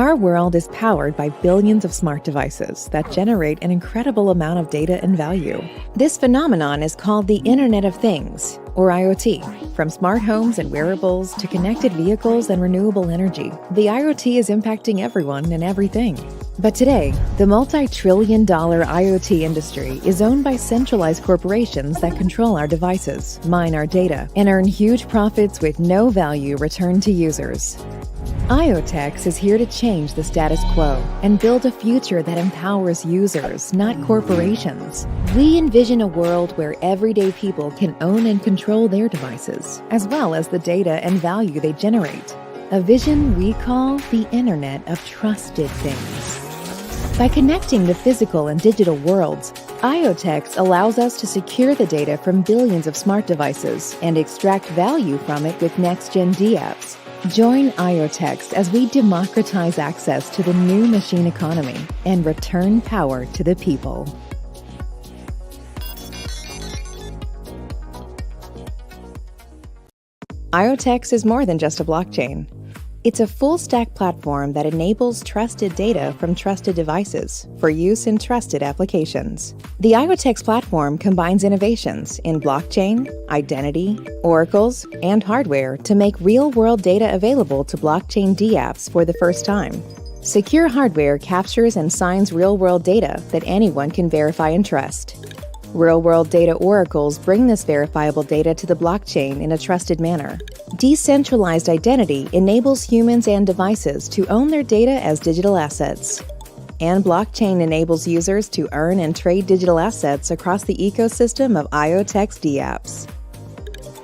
Our world is powered by billions of smart devices that generate an incredible amount of data and value. This phenomenon is called the Internet of Things, or IoT. From smart homes and wearables to connected vehicles and renewable energy, the IoT is impacting everyone and everything. But today, the multi-trillion-dollar IoT industry is owned by centralized corporations that control our devices, mine our data, and earn huge profits with no value returned to users. IoTeX is here to change the status quo and build a future that empowers users, not corporations. We envision a world where everyday people can own and control their devices, as well as the data and value they generate. A vision we call the Internet of Trusted Things. By connecting the physical and digital worlds, IoTeX allows us to secure the data from billions of smart devices and extract value from it with next-gen dApps. Join IoTeX as we democratize access to the new machine economy and return power to the people. IoTeX is more than just a blockchain. It's a full-stack platform that enables trusted data from trusted devices for use in trusted applications. The IoTeX platform combines innovations in blockchain, identity, oracles, and hardware to make real-world data available to blockchain dApps for the first time. Secure hardware captures and signs real-world data that anyone can verify and trust. Real-world data oracles bring this verifiable data to the blockchain in a trusted manner. Decentralized identity enables humans and devices to own their data as digital assets. And blockchain enables users to earn and trade digital assets across the ecosystem of IoTeX dApps.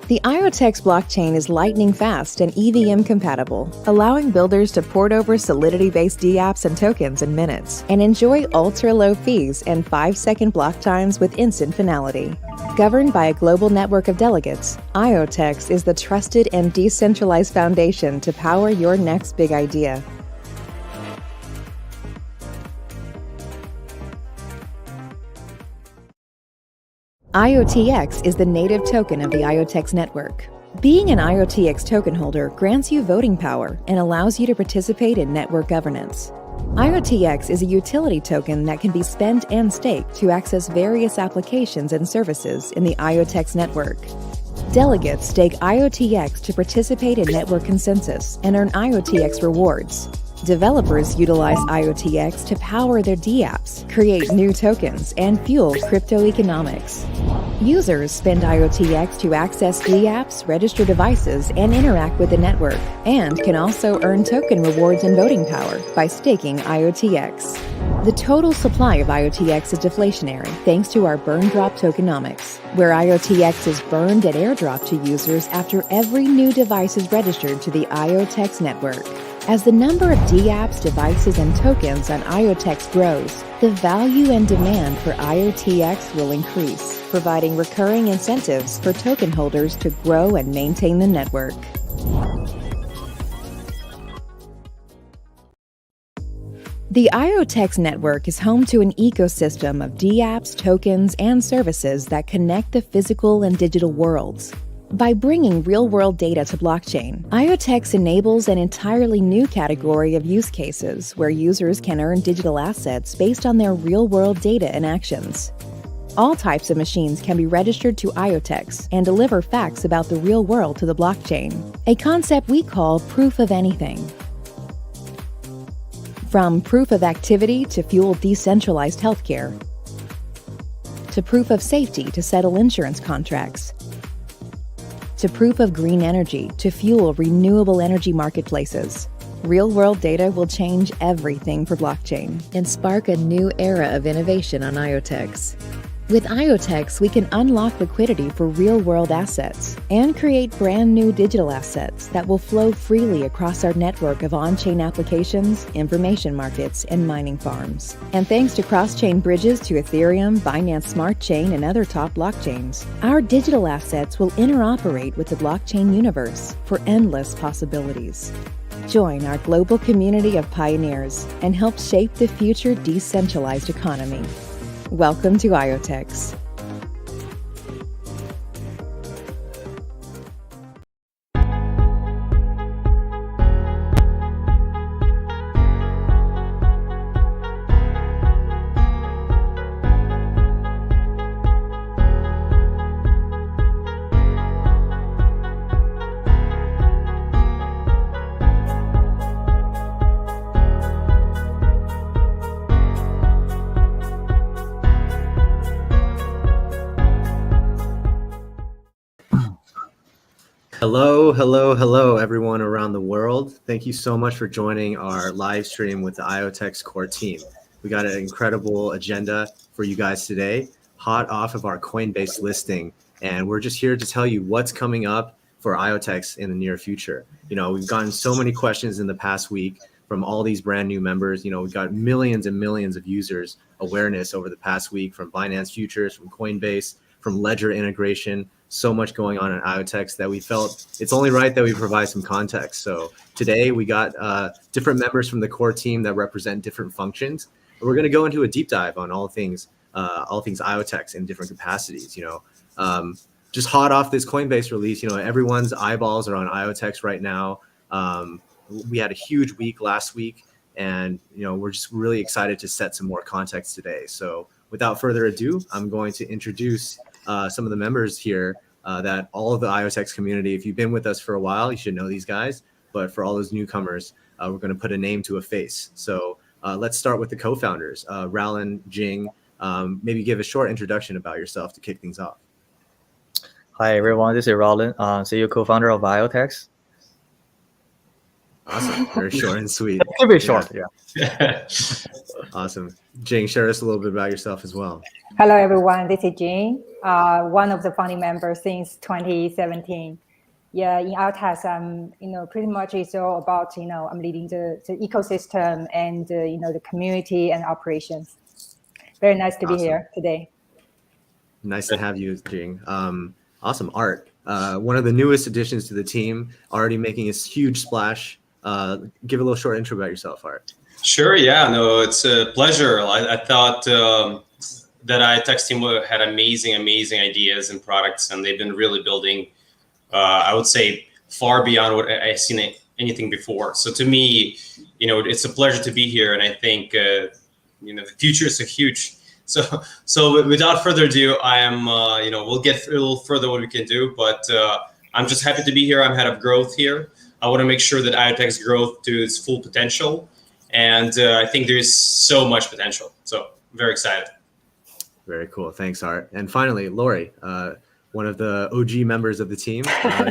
The IoTeX blockchain is lightning fast and EVM compatible, allowing builders to port over Solidity-based dApps and tokens in minutes and enjoy ultra-low fees and 5-second block times with instant finality. Governed by a global network of delegates, IoTeX is the trusted and decentralized foundation to power your next big idea. IOTX is the native token of the IoTeX network. Being an IOTX token holder grants you voting power and allows you to participate in network governance. IOTX is a utility token that can be spent and staked to access various applications and services in the IoTeX network. Delegates stake IOTX to participate in network consensus and earn IOTX rewards. Developers utilize IOTX to power their dApps, create new tokens, and fuel crypto economics. Users spend IOTX to access dApps, register devices, and interact with the network, and can also earn token rewards and voting power by staking IOTX. The total supply of IOTX is deflationary thanks to our burn drop tokenomics, where IOTX is burned and airdropped to users after every new device is registered to the IoTeX network. As the number of dApps, devices, and tokens on IoTeX grows, the value and demand for IOTX will increase, providing recurring incentives for token holders to grow and maintain the network. The IoTeX network is home to an ecosystem of dApps, tokens, and services that connect the physical and digital worlds. By bringing real-world data to blockchain, IoTeX enables an entirely new category of use cases where users can earn digital assets based on their real-world data and actions. All types of machines can be registered to IoTeX and deliver facts about the real world to the blockchain, a concept we call proof of anything. From proof of activity to fuel decentralized healthcare, to proof of safety to settle insurance contracts, to proof of green energy to fuel renewable energy marketplaces. Real-world data will change everything for blockchain and spark a new era of innovation on IoTeX. With IoTeX, we can unlock liquidity for real-world assets and create brand new digital assets that will flow freely across our network of on-chain applications, information markets, and mining farms. And thanks to cross-chain bridges to Ethereum, Binance Smart Chain, and other top blockchains, our digital assets will interoperate with the blockchain universe for endless possibilities. Join our global community of pioneers and help shape the future decentralized economy. Welcome to IoTeX. Hello, everyone around the world. Thank you so much for joining our live stream with the IoTeX core team. We got an incredible agenda for you guys today, hot off of our Coinbase listing. And we're just here to tell you what's coming up for IoTeX in the near future. We've gotten so many questions in the past week from all these brand new members. We've got millions and millions of users awareness over the past week from Binance Futures, from Coinbase, from Ledger integration. So much going on in IoTeX that we felt it's only right that we provide some context. So today we got different members from the core team that represent different functions. And we're going to go into a deep dive on all things IoTeX in different capacities. Just hot off this Coinbase release, everyone's eyeballs are on IoTeX right now. We had a huge week last week, and we're just really excited to set some more context today. So without further ado, I'm going to introduce some of the members here that all of the IoTeX community, if you've been with us for a while, you should know these guys. But for all those newcomers, we're going to put a name to a face. So let's start with the co-founders, Ralin, Jing. Maybe give a short introduction about yourself to kick things off. Hi, everyone. This is Ralin, CEO co-founder of IoTeX. Awesome. Very short and sweet. Keep it short, yeah. Awesome. Jing, share us a little bit about yourself as well. Hello, everyone. This is Jing, one of the founding members since 2017. Yeah, in IoTeX, pretty much it's all about, I'm leading the ecosystem and, the community and operations. Very nice to be here today. Nice to have you, Jing. Awesome. Art, one of the newest additions to the team, already making a huge splash. Give a little short intro about yourself, Art. Sure. Yeah. No, it's a pleasure. I thought that IoTeX team had amazing ideas and products, and they've been really building. I would say far beyond what I've seen anything before. So to me, it's a pleasure to be here, and I think the future is so huge. So without further ado, I am we'll get a little further what we can do, but I'm just happy to be here. I'm head of growth here. I want to make sure that IoTeX growth to its full potential. And I think there's so much potential. So very excited. Very cool. Thanks, Art. And finally, Lori, one of the OG members of the team.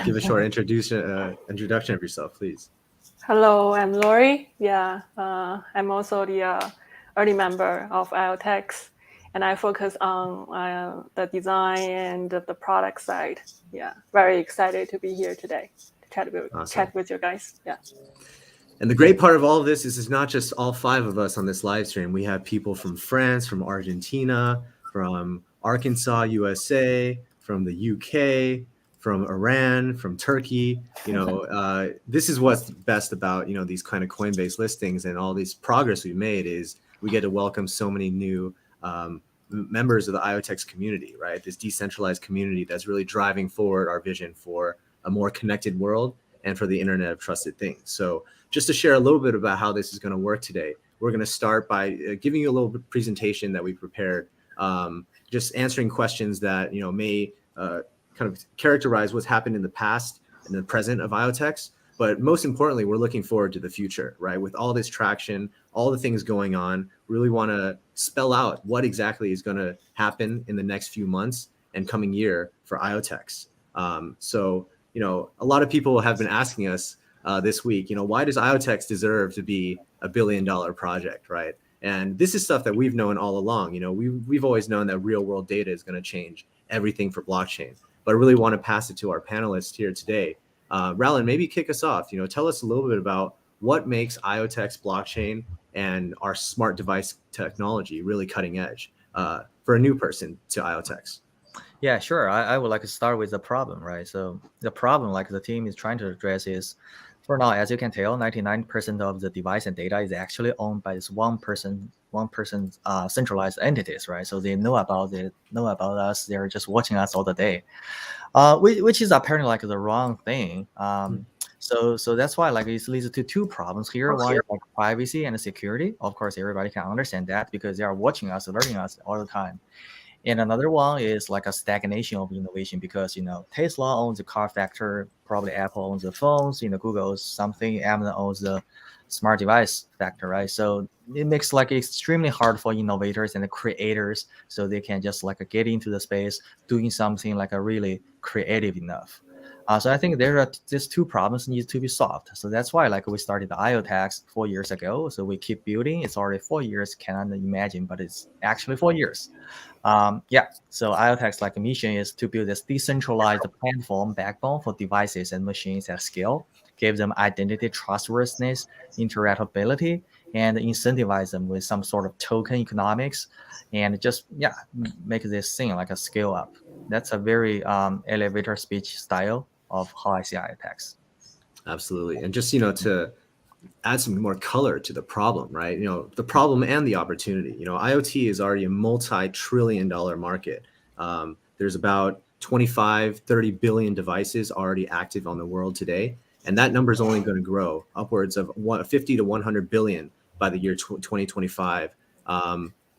Give a short introduction of yourself, please. Hello, I'm Lori. Yeah, I'm also the early member of IoTeX, and I focus on the design and the product side. Yeah, very excited to be here today to chat with you guys. Yeah. And the great part of all of this is it's not just all five of us on this live stream. We have people from France, from Argentina, from Arkansas, USA, from the UK, from Iran, from Turkey. This is what's best about, these kind of Coinbase listings and all this progress we've made is we get to welcome so many new members of the IoTeX community, right? This decentralized community that's really driving forward our vision for a more connected world and for the Internet of Trusted Things. So just to share a little bit about how this is going to work today, we're going to start by giving you a little presentation that we prepared, just answering questions that may kind of characterize what's happened in the past and the present of IoTeX. But most importantly, we're looking forward to the future, right? With all this traction, all the things going on, really want to spell out what exactly is going to happen in the next few months and coming year for IoTeX. A lot of people have been asking us this week, why does IoTeX deserve to be a $1 billion project, right? And this is stuff that we've known all along. We've always known that real world data is going to change everything for blockchain. But I really want to pass it to our panelists here today. Ralin, maybe kick us off. Tell us a little bit about what makes IoTeX blockchain and our smart device technology really cutting edge for a new person to IoTeX. Yeah, sure. I would like to start with the problem, right? So the problem like the team is trying to address is, for now, as you can tell, 99% of the device and data is actually owned by this one person centralized entities, right? So they know about us. They're just watching us all the day, which is apparently like the wrong thing. So that's why it leads to two problems here. One is like privacy and security. Of course, everybody can understand that because they are watching us, learning us all the time. And another one is like a stagnation of innovation because, Tesla owns the car factor, probably Apple owns the phones, Google owns something, Amazon owns the smart device factor, right? So it makes extremely hard for innovators and the creators so they can just get into the space doing something really creative enough. So I think there are these two problems need to be solved. So that's why like we started the IoTeX 4 years ago. So we keep building. It's already 4 years. Cannot imagine, but it's actually 4 years. Yeah. So IoTeX like mission is to build this decentralized platform backbone for devices and machines at scale, give them identity, trustworthiness, interoperability, and incentivize them with some sort of token economics, and just make this thing like a scale up. That's a very elevator speech style of how I see IoTeX. Absolutely. And just, to add some more color to the problem, right? The problem and the opportunity. IoT is already a multi-trillion-dollar market. There's about 25, 30 billion devices already active on the world today. And that number is only going to grow upwards of 50 to 100 billion by the year 2025.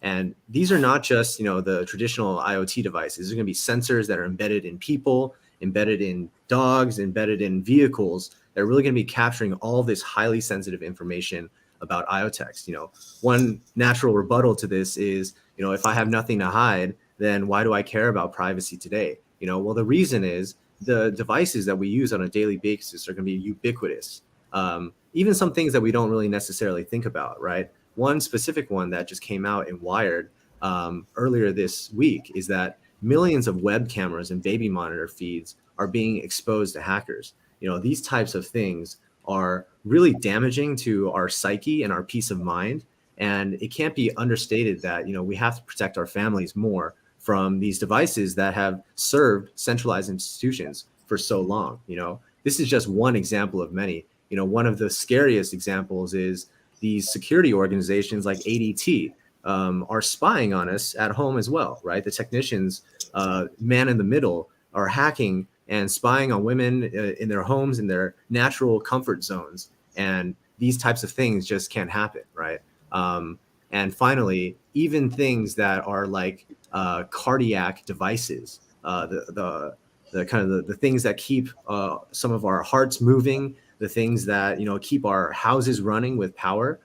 And these are not just, the traditional IoT devices. There's going to be sensors that are embedded in people, embedded in dogs, embedded in vehicles. They're really going to be capturing all this highly sensitive information about IoTeX. One natural rebuttal to this is, if I have nothing to hide, then why do I care about privacy today? Well, the reason is the devices that we use on a daily basis are going to be ubiquitous. Even some things that we don't really necessarily think about, right? One specific one that just came out in Wired earlier this week is that millions of web cameras and baby monitor feeds are being exposed to hackers. These types of things are really damaging to our psyche and our peace of mind. And it can't be understated that, we have to protect our families more from these devices that have served centralized institutions for so long. This is just one example of many. One of the scariest examples is these security organizations like ADT are spying on us at home as well, right? The technicians, man in the middle, are hacking and spying on women in their homes, in their natural comfort zones. And these types of things just can't happen, right? And finally, even things that are like cardiac devices, the kind of the things that keep some of our hearts moving, the things that keep our houses running with power,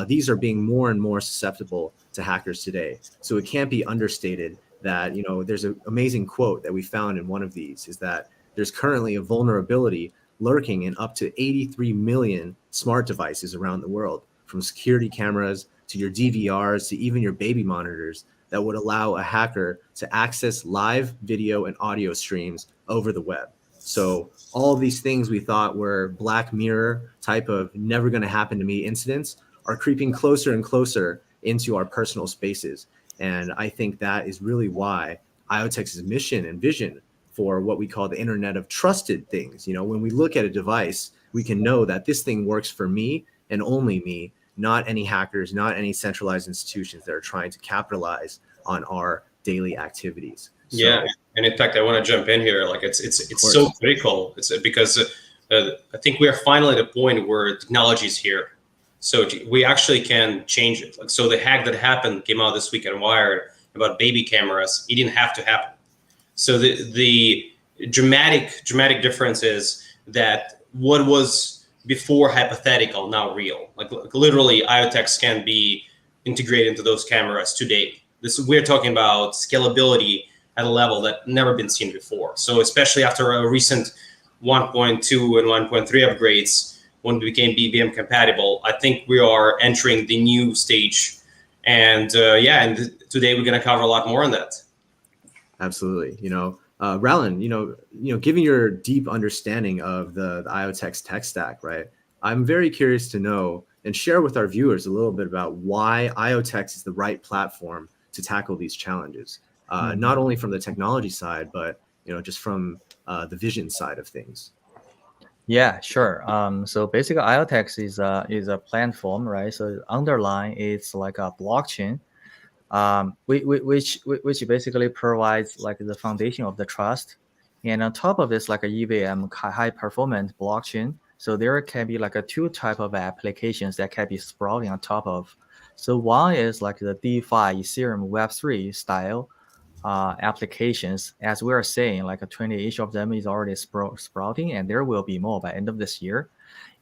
these are being more and more susceptible to hackers today. So it can't be understated that there's an amazing quote that we found in one of these, is that there's currently a vulnerability lurking in up to 83 million smart devices around the world, from security cameras to your DVRs to even your baby monitors, that would allow a hacker to access live video and audio streams over the web. So all of these things we thought were Black Mirror type of never going to happen to me incidents are creeping closer and closer into our personal spaces. And I think that is really why IoTex's mission and vision for what we call the Internet of Trusted Things. When we look at a device, we can know that this thing works for me and only me, not any hackers, not any centralized institutions that are trying to capitalize on our daily activities. So, yeah, and in fact, I want to jump in here. Like it's so critical. It's because I think we are finally at a point where technology is here, so we actually can change it. Like, so the hack that happened came out this week on Wired about baby cameras. It didn't have to happen. So the dramatic difference is that what was before hypothetical, now real. Like literally, IoTeX can be integrated into those cameras today. We're talking about scalability at a level that never been seen before. So especially after a recent 1.2 and 1.3 upgrades, when we became BBM compatible, I think we are entering the new stage. And today we're going to cover a lot more on that. Absolutely. Rallen, given your deep understanding of the IoTeX tech stack, right? I'm very curious to know and share with our viewers a little bit about why IoTeX is the right platform to tackle these challenges, not only from the technology side, but just from the vision side of things. Yeah, sure. So basically, IoTeX is a platform, right? So underlying it's like a blockchain, which basically provides like the foundation of the trust, and on top of this, like a EVM high performance blockchain. So there can be like a two type of applications that can be sprouting on top of. So one is like the DeFi Ethereum Web3 style applications, as we are saying, like 20 each of them is already sprouting, and there will be more by end of this year.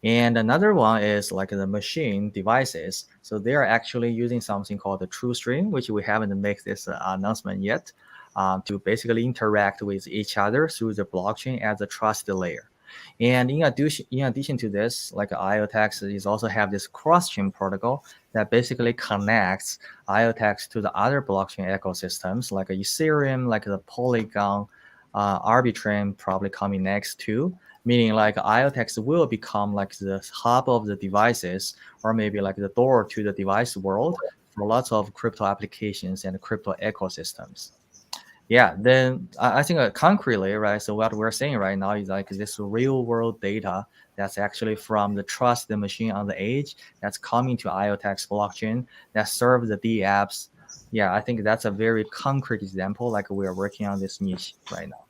And another one is like the machine devices. So they are actually using something called the TrueStream, which we haven't made this announcement yet. to basically interact with each other through the blockchain as a trusted layer. And in addition to this, like IOTeX is also have this cross-chain protocol that basically connects IOTeX to the other blockchain ecosystems like Ethereum, like the Polygon, Arbitrum probably coming next too. Meaning like IOTeX will become like the hub of the devices, or maybe like the door to the device world for lots of crypto applications and crypto ecosystems. Yeah, then I think concretely, right? So what we're saying right now is like this real world data that's actually from the trusted machine on the edge that's coming to IOTeX blockchain that serves the D apps. Yeah, I think that's a very concrete example. Like we are working on this niche right now.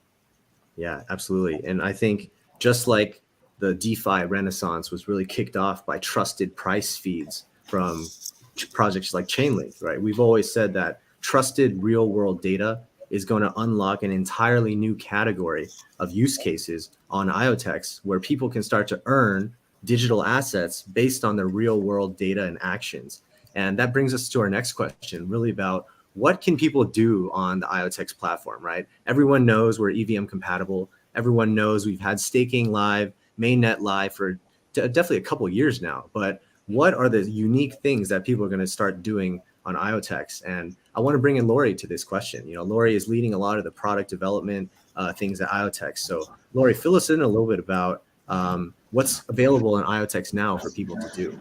Yeah, absolutely. And I think just like the DeFi renaissance was really kicked off by trusted price feeds from projects like Chainlink, right? We've always said that trusted real world data is going to unlock an entirely new category of use cases on IoTeX where people can start to earn digital assets based on their real world data and actions. And that brings us to our next question, really about what can people do on the IoTeX platform, right? Everyone knows we're EVM compatible. Everyone knows we've had staking live, mainnet live for definitely a couple of years now. But what are the unique things that people are going to start doing on IoTeX? And I want to bring in Lori to this question. You know, Lori is leading a lot of the product development things at IoTeX. So Lori, fill us in a little bit about what's available in IoTeX now for people to do.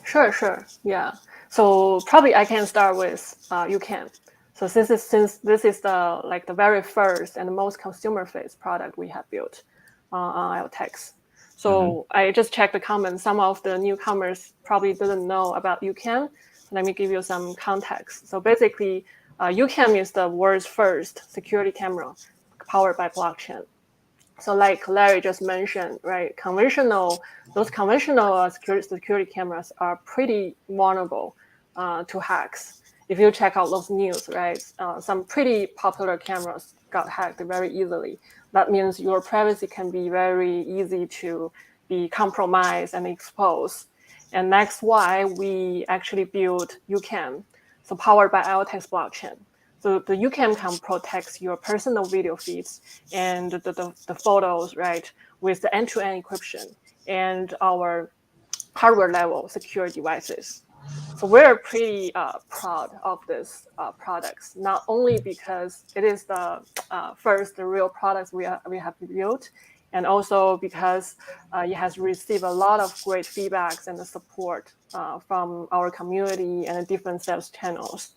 Sure. Yeah. So probably I can start with Ucam. So since this is the very first and most consumer-faced product we have built on IoTeX. So I just checked the comments. Some of the newcomers probably didn't know about Ucam. Let me give you some context. So basically, Ucam is the world's first security camera powered by blockchain. So like Larry just mentioned, right? Those conventional security cameras are pretty vulnerable to hacks. If you check out those news, right? Some pretty popular cameras got hacked very easily. That means your privacy can be very easy to be compromised and exposed. And that's why we actually built Ucam, so powered by IoTeX blockchain. So the Ucam can protect your personal video feeds and the photos, right, with the end-to-end encryption and our hardware level secure devices. So we're pretty proud of this products, not only because it is the first real products we have built, and also because it has received a lot of great feedbacks and the support from our community and different sales channels.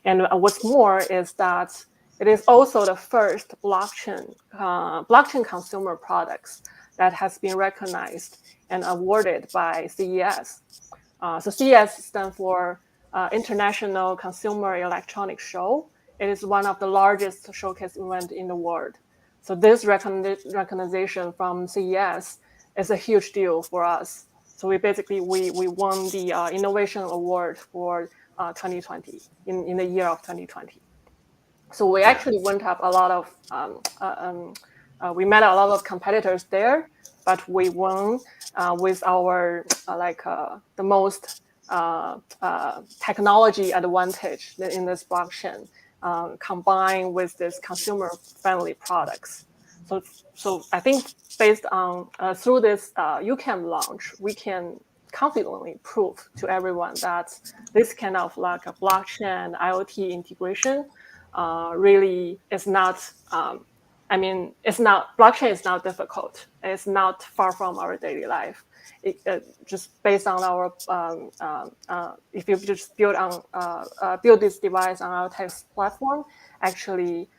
And what's more is that it is also the first blockchain consumer products that has been recognized and awarded by CES. So CES stands for International Consumer Electronics Show. It is one of the largest showcase events in the world. So this recognition from CES is a huge deal for us. So we won the Innovation Award for 2020 in the year of 2020. So we actually went up a lot of we met a lot of competitors there, but we won with our the most technology advantage in this blockchain, combined with this consumer-friendly products. So I think based on through this Ucam launch, we can confidently prove to everyone that this kind of like a blockchain IoT integration really is not. Blockchain is not difficult. It's not far from our daily life. Just based on our, if you just build this device on our IoTeX platform, actually,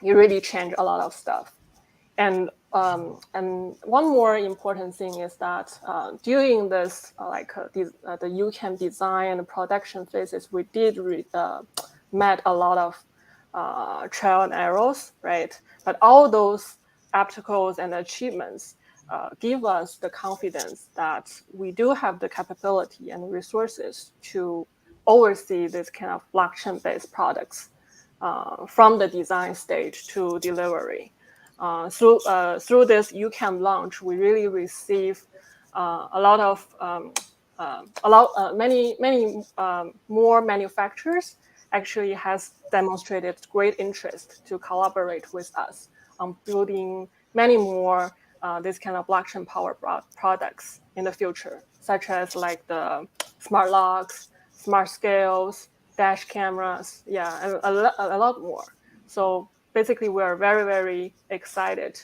you really change a lot of stuff. And one more important thing is that during this the Ucam design and production phases, we did met a lot of trial and errors, right? But all those obstacles and achievements give us the confidence that we do have the capability and resources to oversee this kind of blockchain-based products from the design stage to delivery. Through this Ucam launch, we really receive many more manufacturers actually has demonstrated great interest to collaborate with us on building many more this kind of blockchain powered products in the future, such as like the smart locks, smart scales, dash cameras, and a lot more. So basically, we are very, very excited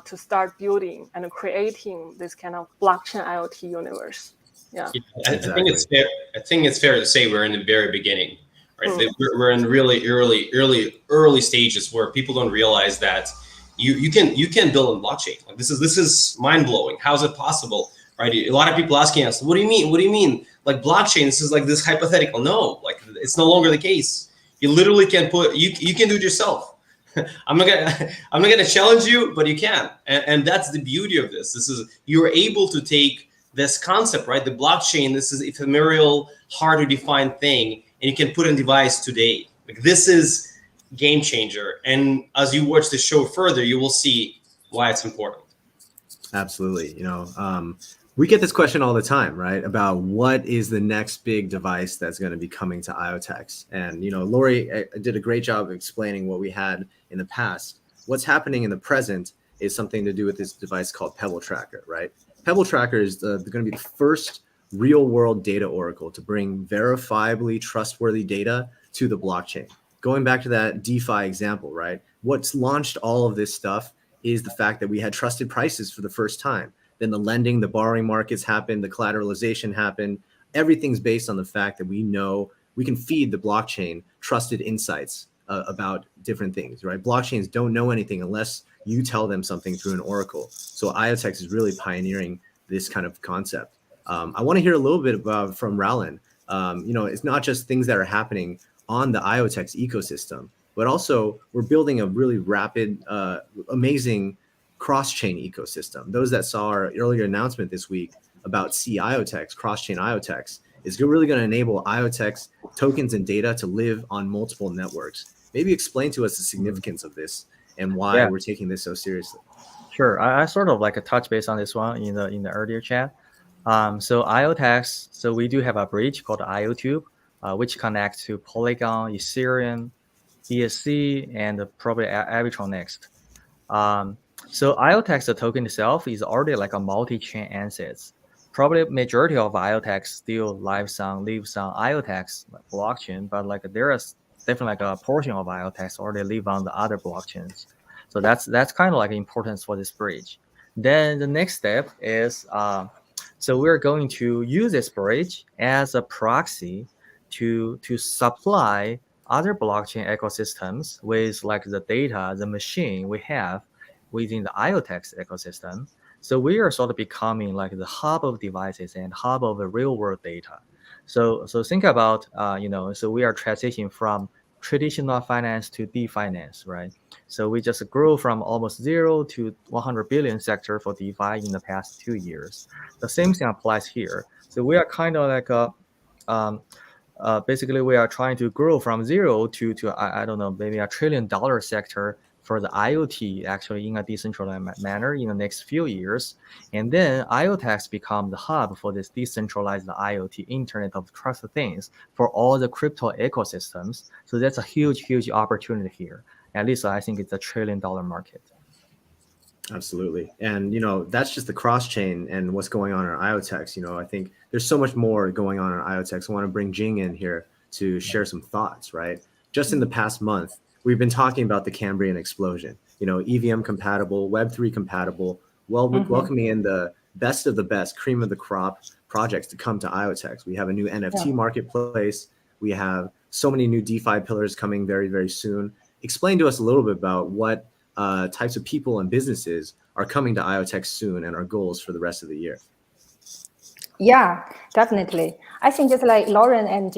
to start building and creating this kind of blockchain IoT universe. Yeah, I think it's fair. I think it's fair to say we're in the very beginning, right? We're in really early stages where people don't realize that you can build a blockchain. Like this is mind blowing. How's it possible, right? A lot of people asking us, what do you mean? What do you mean? Like blockchain? This is like this hypothetical. No, like it's no longer the case. You literally can you can do it yourself. I'm not gonna challenge you, but you can, and that's the beauty of this. This is you're able to take this concept, right? The blockchain, this is ephemeral, hard to define thing, and you can put in device today. Like this is game changer. And as you watch the show further, you will see why it's important. Absolutely. We get this question all the time, right? About what is the next big device that's going to be coming to IoTeX. And, Lori did a great job of explaining what we had in the past. What's happening in the present is something to do with this device called Pebble Tracker, right? Pebble Tracker is going to be the first real world data oracle to bring verifiably trustworthy data to the blockchain. Going back to that DeFi example, right? What's launched all of this stuff is the fact that we had trusted prices for the first time. Then the lending, the borrowing markets happened, the collateralization happened. Everything's based on the fact that we know we can feed the blockchain trusted insights about different things, right? Blockchains don't know anything unless you tell them something through an oracle. So IoTeX is really pioneering this kind of concept. I want to hear a little bit from Rowland. It's not just things that are happening on the IoTeX ecosystem, but also we're building a really rapid, amazing cross-chain ecosystem. Those that saw our earlier announcement this week about IoTeX, cross-chain IoTeX, is really going to enable IoTeX tokens and data to live on multiple networks. Maybe explain to us the significance of this and why we're taking this so seriously. Sure, I sort of like a touch base on this one in the earlier chat. So IoTeX, so we do have a bridge called IoTube, which connects to Polygon, Ethereum, ESC, and probably Arbitrum next. So IoTeX, the token itself, is already like a multi-chain assets. Probably majority of IoTeX still lives on IoTeX blockchain, but like there is definitely like a portion of IoTeX already live on the other blockchains. So that's kind of like importance for this bridge. Then the next step is so we're going to use this bridge as a proxy to supply other blockchain ecosystems with like the data, the machine we have within the IoTeX ecosystem. So we are sort of becoming like the hub of devices and hub of the real world data. So think about, so we are transitioning from traditional finance to DeFi, right? So we just grew from almost 0 to 100 billion sector for DeFi in the past 2 years. The same thing applies here. So we are kind of like basically we are trying to grow from 0 to I don't know, maybe $1 trillion sector for the IoT actually in a decentralized manner in the next few years. And then IoTeX become the hub for this decentralized IoT, Internet of Trusted Things, for all the crypto ecosystems. So that's a huge opportunity here. At least I think it's $1 trillion market. Absolutely. And, that's just the cross chain and what's going on in IoTeX. I think there's so much more going on in IoTeX. I want to bring Jing in here to share some thoughts, right? Just in the past month, we've been talking about the Cambrian explosion, EVM compatible, Web3 compatible, welcoming in the best of the best, cream of the crop projects to come to IoTeX. We have a new NFT marketplace. We have so many new DeFi pillars coming very, very soon. Explain to us a little bit about what types of people and businesses are coming to IoTeX soon and our goals for the rest of the year. Yeah, definitely. I think just like Lauren and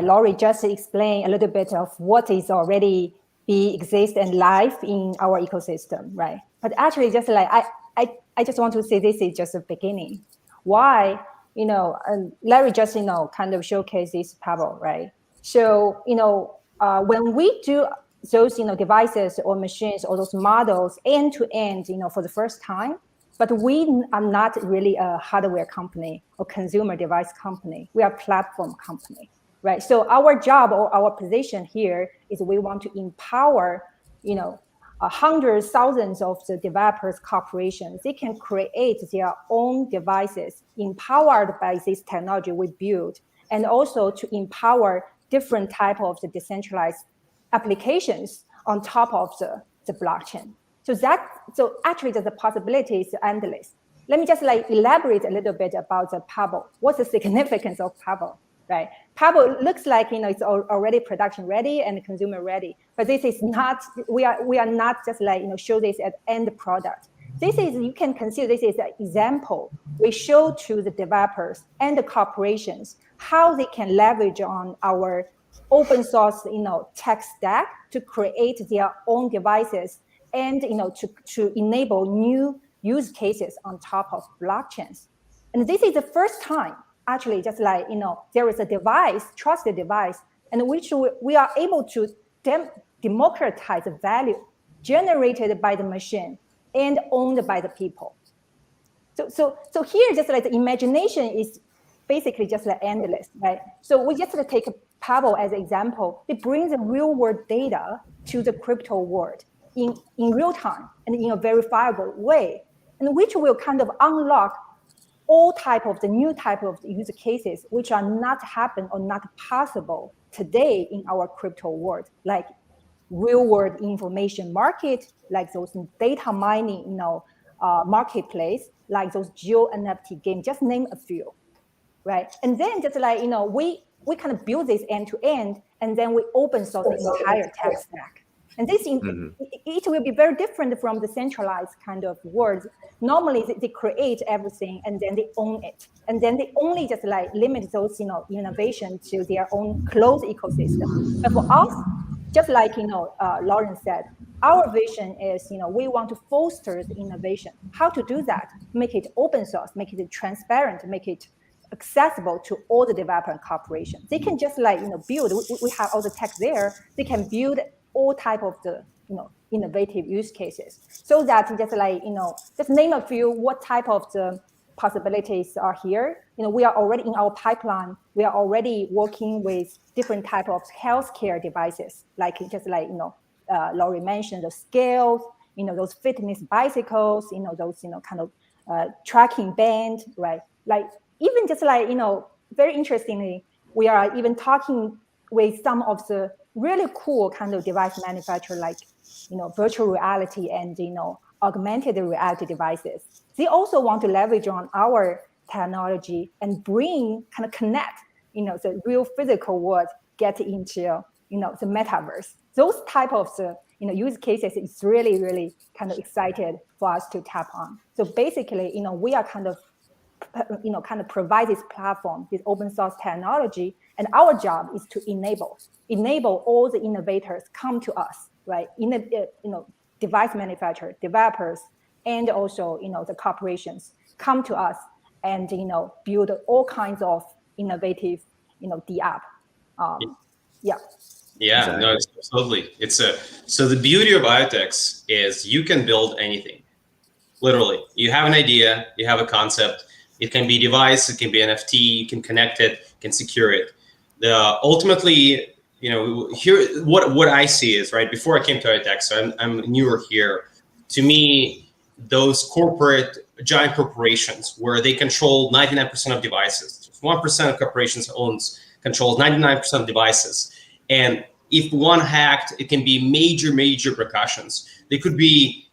Lori just explained a little bit of what is already exist and live in our ecosystem, right? But actually, just like I just want to say this is just the beginning. Why? Larry just kind of showcased this Pebble, right? So when we do those devices or machines or those models end to end, for the first time, but we are not really a hardware company or consumer device company. We are a platform company. right? So our job or our position here is we want to empower, hundreds, thousands of the developers, corporations. They can create their own devices empowered by this technology we build, and also to empower different type of the decentralized applications on top of the blockchain. So actually the possibility is endless. Let me just elaborate a little bit about the Pebble. What's the significance of Pebble, right? Pebble looks like it's already production ready and consumer ready, but this is not. We are not just show this as end product. This is, you can consider this as an example. We show to the developers and the corporations how they can leverage on our open source tech stack to create their own devices, and to enable new use cases on top of blockchains. And this is the first time actually just there is a device, trusted device, and which we are able to democratize the value generated by the machine and owned by the people. So here just the imagination is basically just endless, right? So we just take Pebble as an example. It brings the real world data to the crypto world in real time and in a verifiable way, and which will kind of unlock all type of the new type of use cases which are not happen or not possible today in our crypto world, like real world information market, like those data mining, marketplace, like those geo NFT games, just name a few, right? And then just we kind of build this end to end, and then we open source the entire tech stack. And this it will be very different from the centralized kind of world. Normally they create everything and then they own it, and then they only just limit those innovation to their own closed ecosystem. But for us, just Lauren said, our vision is we want to foster the innovation. How to do that? Make it open source, make it transparent, make it accessible to all the developer and corporations. They can just build. We have all the tech there. They can build all type of the innovative use cases, so that just name a few what type of the possibilities are here. We are already in our pipeline. We are already working with different type of healthcare devices, like Laurie mentioned, the scales, those fitness bicycles, those kind of tracking band, right? Like even just very interestingly, we are even talking with some of the really cool kind of device manufacturer, like virtual reality and augmented reality devices. They also want to leverage on our technology and connect the real physical world, get into the metaverse. Those type of use cases is really, really kind of excited for us to tap on. So basically, we are kind of provide this platform, this open source technology, and our job is to enable all the innovators come to us, right? Device manufacturers, developers, and also the corporations come to us and build all kinds of innovative D app. Yeah. Exactly. No, it's absolutely. So the beauty of IoTeX is you can build anything. Literally, you have an idea, you have a concept. It can be a device, it can be NFT, you can connect it, you can secure it. Ultimately, here what I see is, right, before I came to IoTeX, so I'm newer here. To me, those giant corporations where they control 99% of devices, 1% of corporations controls 99% of devices. And if one hacked, it can be major repercussions. There could be,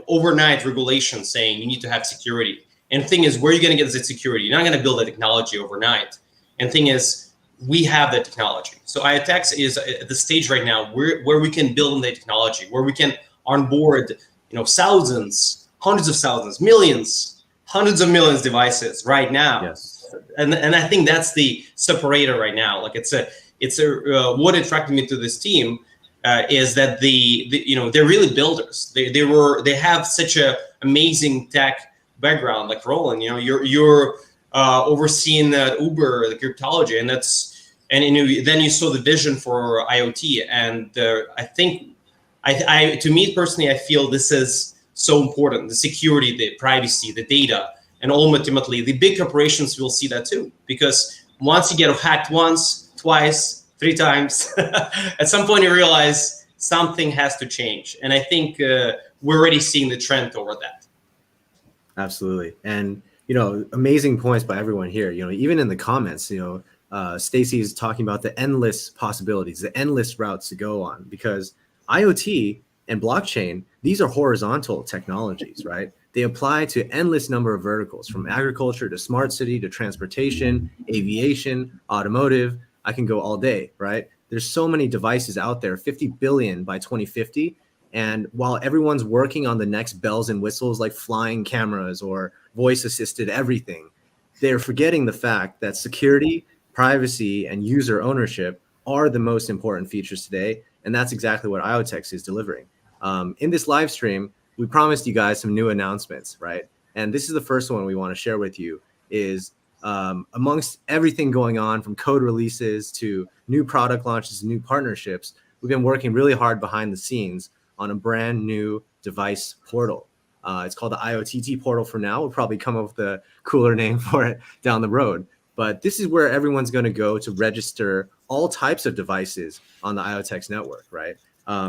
overnight regulations saying you need to have security. And the thing is, where are you going to get the security? You're not going to build the technology overnight. And the thing is, we have the technology. So IoTeX is at the stage right now where we can build the technology, where we can onboard, thousands, hundreds of thousands, millions, hundreds of millions of devices right now. Yes. And I think that's the separator right now. Like what attracted me to this team is that they're really builders. They have such a amazing tech background, like Roland. You're overseeing that Uber, the cryptology, and then you saw the vision for IoT. And I think, to me personally, I feel this is so important: the security, the privacy, the data, and ultimately the big corporations will see that too. Because once you get hacked once, twice, 3 times. At some point you realize something has to change. And I think we're already seeing the trend toward that. Absolutely. And, amazing points by everyone here. Even in the comments, Stacy is talking about the endless possibilities, the endless routes to go on, because IoT and blockchain, these are horizontal technologies, right? They apply to endless number of verticals, from agriculture to smart city to transportation, aviation, automotive. I can go all day, right? There's so many devices out there, 50 billion by 2050. And while everyone's working on the next bells and whistles like flying cameras or voice assisted everything, they're forgetting the fact that security, privacy, and user ownership are the most important features today. And that's exactly what IoTeX is delivering. In this live stream, we promised you guys some new announcements, right? And this is the first one we want to share with you is amongst everything going on, from code releases to new product launches, new partnerships, we've been working really hard behind the scenes on a brand new device portal. It's called the IoTT portal for now. We'll probably come up with a cooler name for it down the road. But this is where everyone's going to go to register all types of devices on the IoTeX network, right?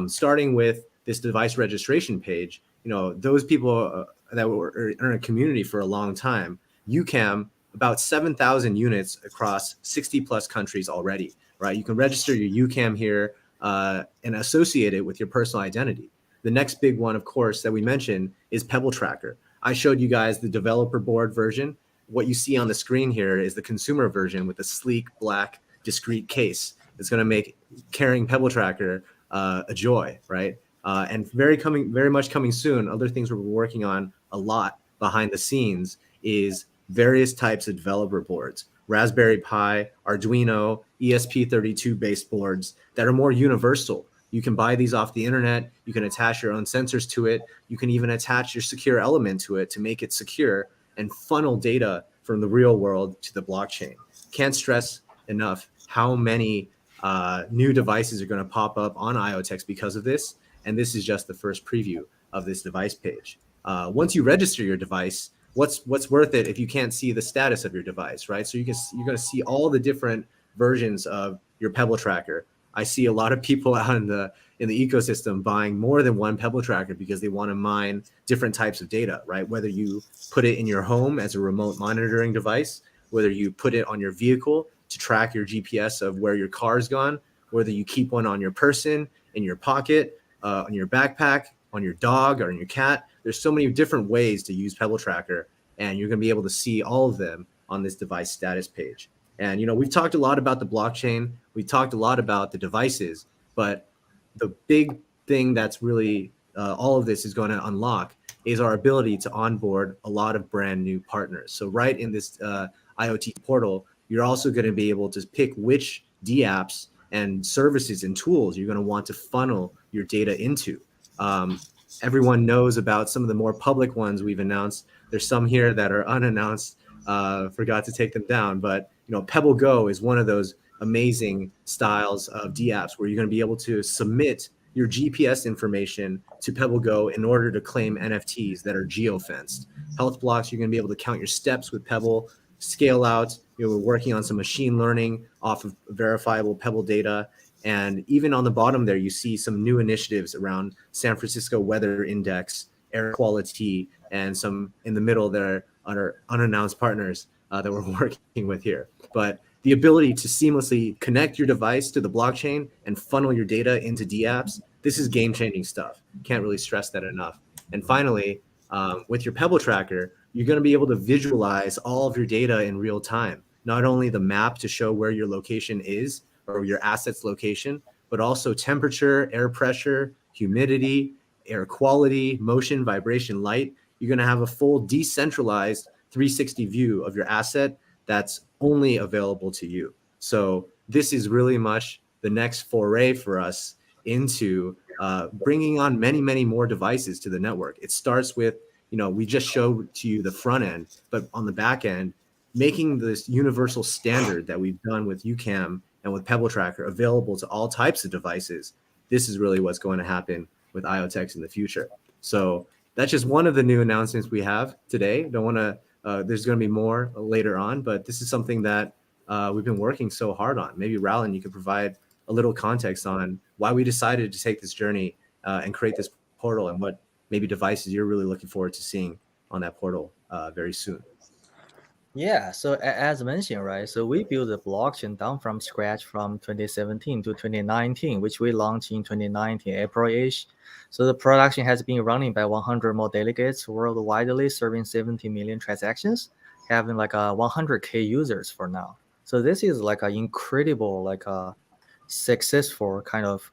Starting with this device registration page, those people that were in a community for a long time, Ucam, about 7,000 units across 60 plus countries already, right? You can register your Ucam here and associate it with your personal identity. The next big one, of course, that we mentioned is Pebble Tracker. I showed you guys the developer board version. What you see on the screen here is the consumer version with a sleek, black, discrete case. It's going to make carrying Pebble Tracker a joy, right? And very much coming soon. Other things we're working on a lot behind the scenes is various types of developer boards, Raspberry Pi, Arduino, ESP32 based boards that are more universal. You can buy these off the internet. You can attach your own sensors to it. You can even attach your secure element to it to make it secure and funnel data from the real world to the blockchain. Can't stress enough how many new devices are going to pop up on IoTeX because of this. And this is just the first preview of this device page. Once you register your device, what's worth it if you can't see the status of your device, right? So you're going to see all the different versions of your Pebble Tracker. I see a lot of people out in the ecosystem buying more than one Pebble Tracker because they want to mine different types of data, right? Whether you put it in your home as a remote monitoring device, whether you put it on your vehicle to track your GPS of where your car's gone, whether you keep one on your person, in your pocket, on your backpack, on your dog, or on your cat. There's so many different ways to use Pebble Tracker, and you're going to be able to see all of them on this device status page. And, we've talked a lot about the blockchain. We talked a lot about the devices, but the big thing that's really all of this is going to unlock is our ability to onboard a lot of brand new partners. So right in this IoT portal, you're also going to be able to pick which dApps and services and tools you're going to want to funnel your data into. Everyone knows about some of the more public ones we've announced. There's some here that are unannounced. Forgot to take them down, but Pebble Go is one of those amazing styles of dApps where you're going to be able to submit your GPS information to Pebble Go in order to claim NFTs that are geofenced. Health blocks, you're going to be able to count your steps with Pebble. Scale out, we're working on some machine learning off of verifiable Pebble data. And even on the bottom there, you see some new initiatives around San Francisco Weather Index, air quality, and some in the middle there are unannounced partners that we're working with here. But the ability to seamlessly connect your device to the blockchain and funnel your data into dApps, this is game-changing stuff. Can't really stress that enough. And finally, with your Pebble Tracker, you're going to be able to visualize all of your data in real time. Not only the map to show where your location is or your asset's location, but also temperature, air pressure, humidity, air quality, motion, vibration, light. You're going to have a full decentralized 360 view of your asset that's only available to you. So this is really much the next foray for us into bringing on many, many more devices to the network. It starts with, we just showed to you the front end, but on the back end, making this universal standard that we've done with Ucam and with Pebble Tracker available to all types of devices. This is really what's going to happen with IoTeX in the future. So that's just one of the new announcements we have today. Don't want to, there's going to be more later on, but this is something that we've been working so hard on. Maybe Rowland, you could provide a little context on why we decided to take this journey and create this portal, and what maybe devices you're really looking forward to seeing on that portal very soon. Yeah, so as mentioned, right? So we built the blockchain down from scratch from 2017 to 2019, which we launched in 2019, April-ish. So the production has been running by 100 more delegates worldwide, serving 70 million transactions, having like 100K users for now. So this is like an incredible, like a successful kind of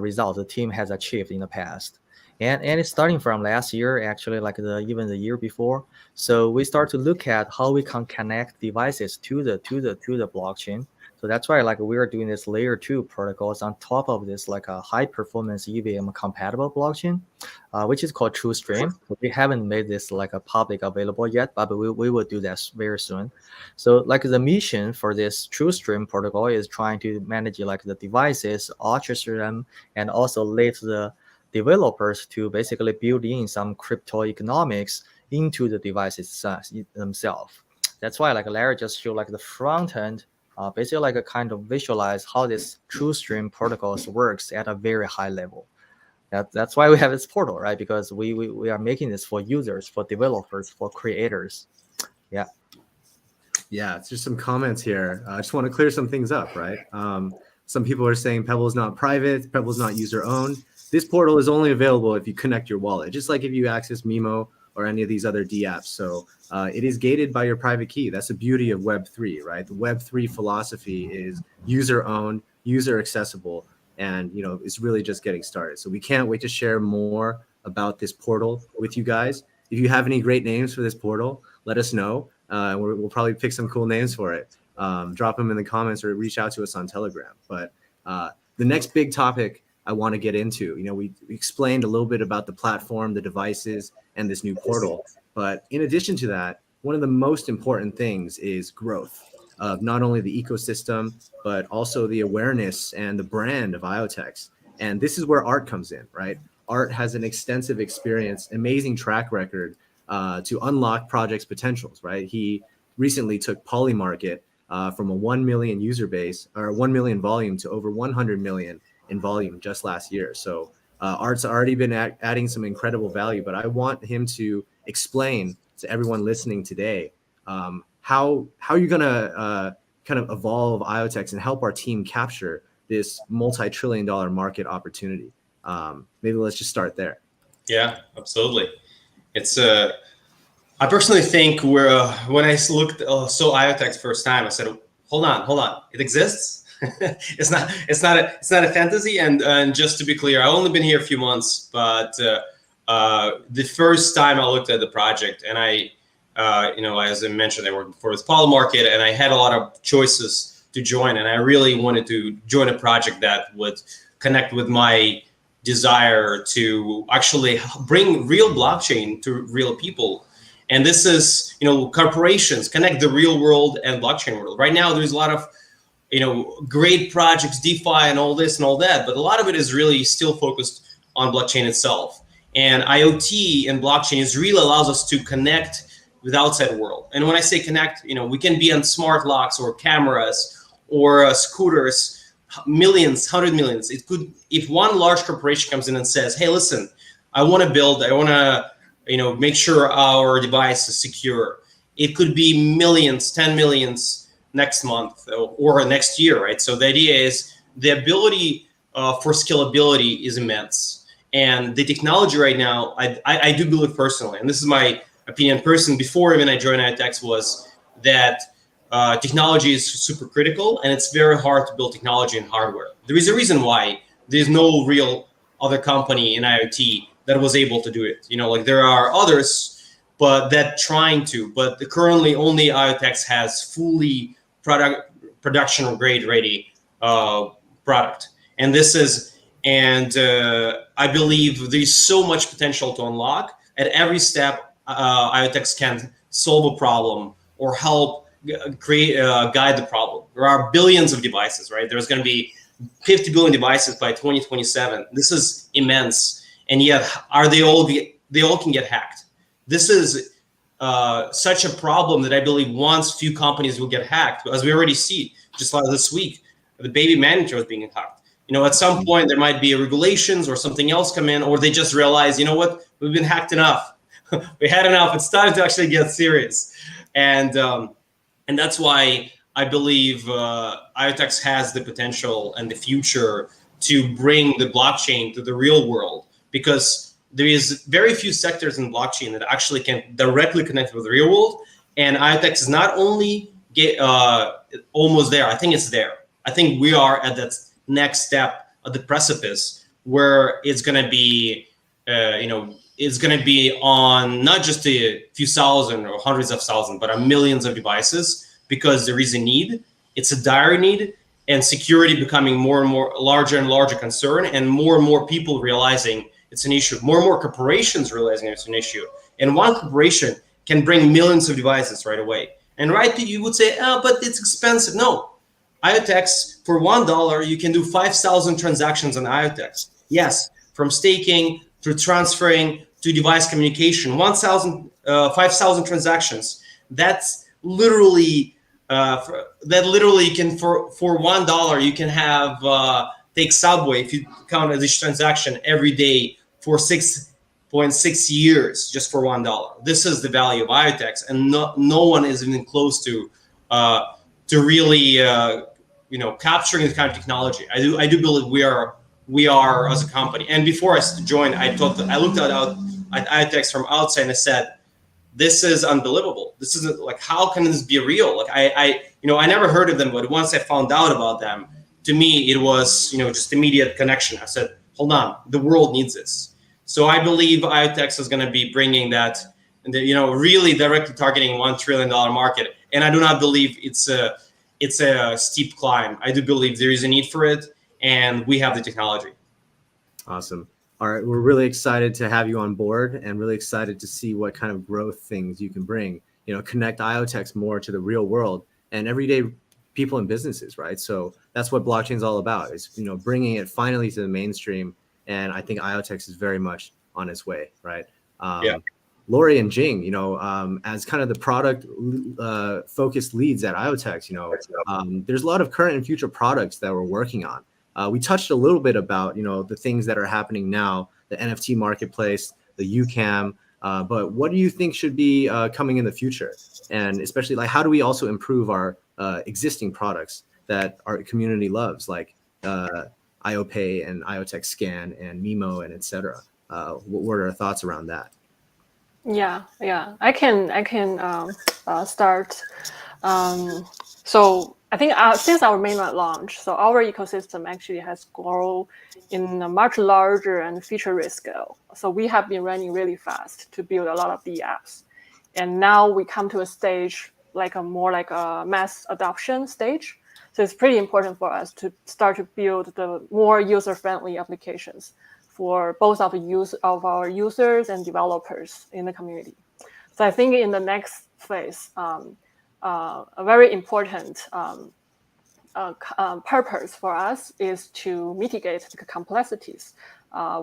result the team has achieved in the past. And it's starting from last year, actually, like even the year before. So we start to look at how we can connect devices to the blockchain. So that's why like we are doing this layer 2 protocols on top of this like a high performance EVM compatible blockchain, which is called TrueStream. We haven't made this like a public available yet, but we will do that very soon. So like the mission for this TrueStream protocol is trying to manage like the devices, orchestrate them, and also let the developers to basically build in some crypto economics into the devices themselves. That's why like Larry just showed like the front end, basically like a kind of visualize how this TrueStream protocols works at a very high level. That's why we have this portal, right? Because we are making this for users, for developers, for creators. Yeah. Yeah, it's just some comments here. I just want to clear some things up, right? Some people are saying Pebble is not private, Pebble is not user owned. This portal is only available if you connect your wallet, just like if you access Mimo or any of these other dApps. So it is gated by your private key. That's the beauty of Web3, right? The Web3 philosophy is user-owned, user-accessible, and it's really just getting started. So we can't wait to share more about this portal with you guys. If you have any great names for this portal, let us know. We'll probably pick some cool names for it. Drop them in the comments or reach out to us on Telegram. But the next big topic I want to get into, we explained a little bit about the platform, the devices, and this new portal. But in addition to that, one of the most important things is growth of not only the ecosystem, but also the awareness and the brand of IoTeX. And this is where Art comes in, right? Art has an extensive experience, amazing track record to unlock projects' potentials, right? He recently took Polymarket from a 1 million user base or 1 million volume to over 100 million in volume just last year. So Art's already been adding some incredible value, but I want him to explain to everyone listening today how you're gonna kind of evolve IoTeX and help our team capture this multi-trillion-dollar market opportunity. Maybe let's just start there. Yeah, absolutely. It's I personally think when I looked saw IoTeX first time, I said, hold on, it exists. it's not a fantasy. And just to be clear, I've only been here a few months, but the first time I looked at the project, and I, as I mentioned, I worked before with Polymarket, and I had a lot of choices to join, and I really wanted to join a project that would connect with my desire to actually bring real blockchain to real people. And this is, corporations connect the real world and blockchain world. Right now, there's a lot of, great projects, DeFi and all this and all that, but a lot of it is really still focused on blockchain itself. And IoT and blockchain really allows us to connect with the outside world. And when I say connect, we can be on smart locks or cameras or scooters, millions, 100 millions. It could, if one large corporation comes in and says, hey, listen, I want to make sure our device is secure. It could be millions, 10 millions next month or next year, right? So the idea is the ability for scalability is immense. And the technology right now, I do believe personally, and this is my opinion before even I joined IOTeX, was that technology is super critical, and it's very hard to build technology and hardware. There is a reason why there's no real other company in IoT that was able to do it. There are others, but currently only IOTeX has fully production grade ready product. And I believe there's so much potential to unlock. At every step, IOTeX can solve a problem or help guide the problem. There are billions of devices, right? There's going to be 50 billion devices by 2027. This is immense. And yet, they all can get hacked. This is such a problem that I believe once few companies will get hacked, as we already see, just like this week, the baby manager was being hacked. At some point there might be regulations or something else come in, or they just realize, what, we've been hacked enough. We had enough. It's time to actually get serious. And that's why I believe IOTeX has the potential and the future to bring the blockchain to the real world, because there is very few sectors in blockchain that actually can directly connect with the real world. And IOTeX is not only almost there. I think it's there. I think we are at that next step of the precipice where it's going to be, it's going to be on not just a few thousand or hundreds of thousands, but on millions of devices, because there is a need. It's a dire need, and security becoming more and more larger and larger concern, and more people realizing it's an issue. More and more corporations realizing it's an issue. And one corporation can bring millions of devices right away. And you would say, but it's expensive. No. IOTeX, for $1, you can do 5,000 transactions on IOTeX. Yes, from staking through transferring to device communication, 5,000 transactions. That's literally can for $1 you can have take Subway, if you count this transaction, every day for 6.6 years just for $1. This is the value of IOTeX, and no one is even close to really capturing this kind of technology. I do believe we are as a company. And before I joined, I looked at IOTeX from outside and I said, this is unbelievable. This isn't like, how can this be real? Like I never heard of them, but once I found out about them, to me it was just immediate connection. I said, hold on, the world needs this. So I believe IOTeX is going to be bringing that, and really directly targeting $1 trillion market. And I do not believe it's a steep climb. I do believe there is a need for it, and we have the technology. Awesome. All right, we're really excited to have you on board, and really excited to see what kind of growth things you can bring. Connect IOTeX more to the real world and everyday people and businesses, right? So that's what blockchain is all about, is bringing it finally to the mainstream. And I think IOTeX is very much on its way, right? Lori and Jing, as kind of the product focused leads at IOTeX, there's a lot of current and future products that we're working on. We touched a little bit about, the things that are happening now, the NFT marketplace, the Ucam, but what do you think should be coming in the future? And especially, like, how do we also improve our existing products that our community loves, like IOPay and IoTeX Scan and Mimo and etc. What are our thoughts around that? Yeah, I can start. So I think since our mainnet launch, so our ecosystem actually has grown in a much larger and feature-rich scale. So we have been running really fast to build a lot of the apps, and now we come to a stage like a mass adoption stage. So it's pretty important for us to start to build the more user-friendly applications for both of our users and developers in the community. So I think in the next phase, a very important purpose for us is to mitigate the complexities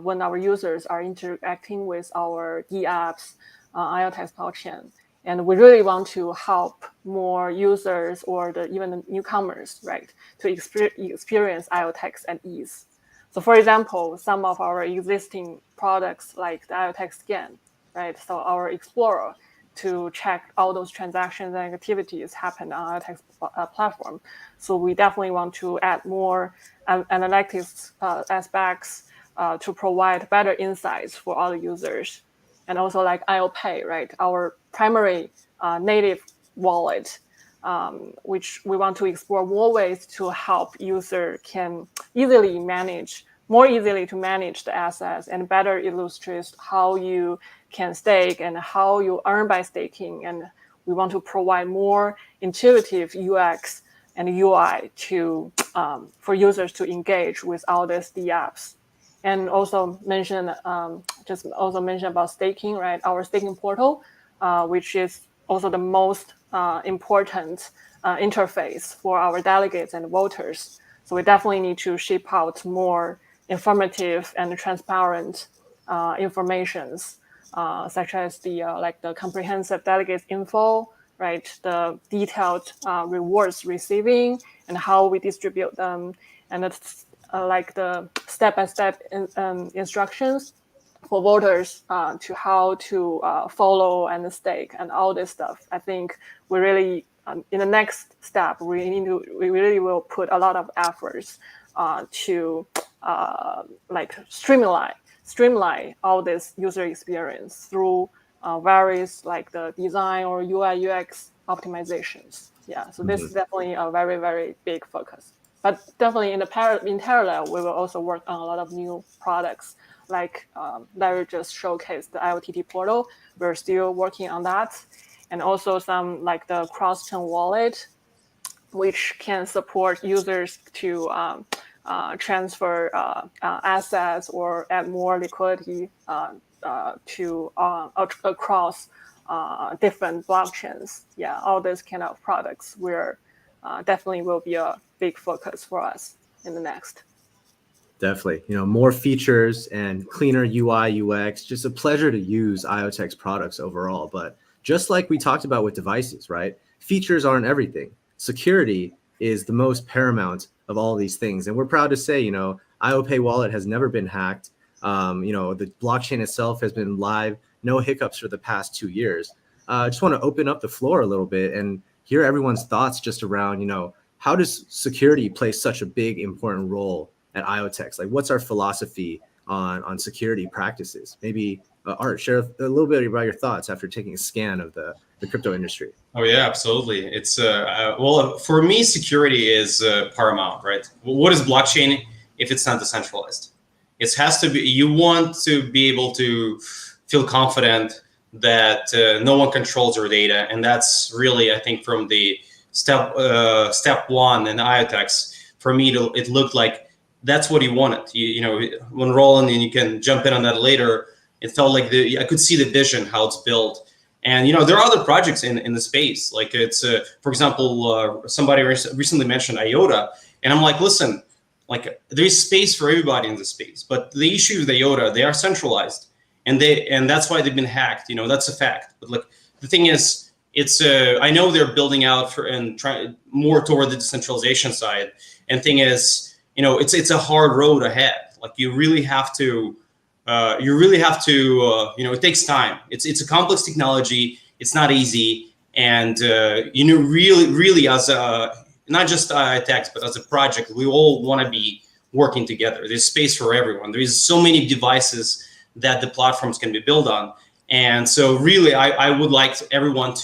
when our users are interacting with our e-apps, IoTeX blockchain. And we really want to help more users or even the newcomers, right, to experience IoTeX at ease. So for example, some of our existing products like the IoTeX Scan, right, so our Explorer to check all those transactions and activities happen on IoTeX platform. So we definitely want to add more analytics aspects to provide better insights for all the users. And also like IOPay, right, our primary native wallet, which we want to explore more ways to help user can more easily to manage the assets, and better illustrates how you can stake and how you earn by staking. And we want to provide more intuitive UX and UI for users to engage with all these apps. And also mention about staking, right? Our staking portal, which is also the most important interface for our delegates and voters. So we definitely need to ship out more informative and transparent informations such as the like the comprehensive delegate info, right? The detailed rewards receiving and how we distribute them, and it's like the step-by-step instructions for voters to how to follow and stake and all this stuff. I think we really, in the next step, we really will put a lot of efforts to like streamline all this user experience through various like the design or UI UX optimizations. Yeah, so this is definitely a very, very big focus. But definitely in parallel, we will also work on a lot of new products. Like Larry just showcased the IoTT portal. We're still working on that. And also some like the cross-chain wallet, which can support users to transfer assets or add more liquidity to across different blockchains. Yeah, all these kind of products where definitely will be a big focus for us in the next. Definitely, more features and cleaner UI, UX, just a pleasure to use IoTeX products overall. But just like we talked about with devices, right? Features aren't everything. Security is the most paramount of all these things. And we're proud to say, IOPay wallet has never been hacked. The blockchain itself has been live, no hiccups for the past 2 years. I just want to open up the floor a little bit and hear everyone's thoughts just around, how does security play such a big, important role at IoTeX? Like, what's our philosophy on security practices? Maybe Art, share a little bit about your thoughts after taking a scan of the crypto industry. Oh yeah, absolutely. It's well, for me, security is paramount, right? What is blockchain if it's not decentralized? It has to be. You want to be able to feel confident that no one controls your data, and that's really, I think, from the step one in IoTeX. For me, it looked like that's what he wanted. When Roland, and you can jump in on that later, it felt like I could see the vision, how it's built. And, there are other projects in the space. Like it's, for example, somebody recently mentioned IOTA. And I'm like, listen, like there's space for everybody in the space. But the issue with IOTA, they are centralized. And that's why they've been hacked. That's a fact. But like the thing is, it's I know they're building out and trying more toward the decentralization side. And thing is, it's a hard road ahead. Like you really have to. It takes time. It's a complex technology. It's not easy. And, really as not just IoTeX, but as a project, we all want to be working together. There's space for everyone. There is so many devices that the platforms can be built on. And so really, I would like everyone's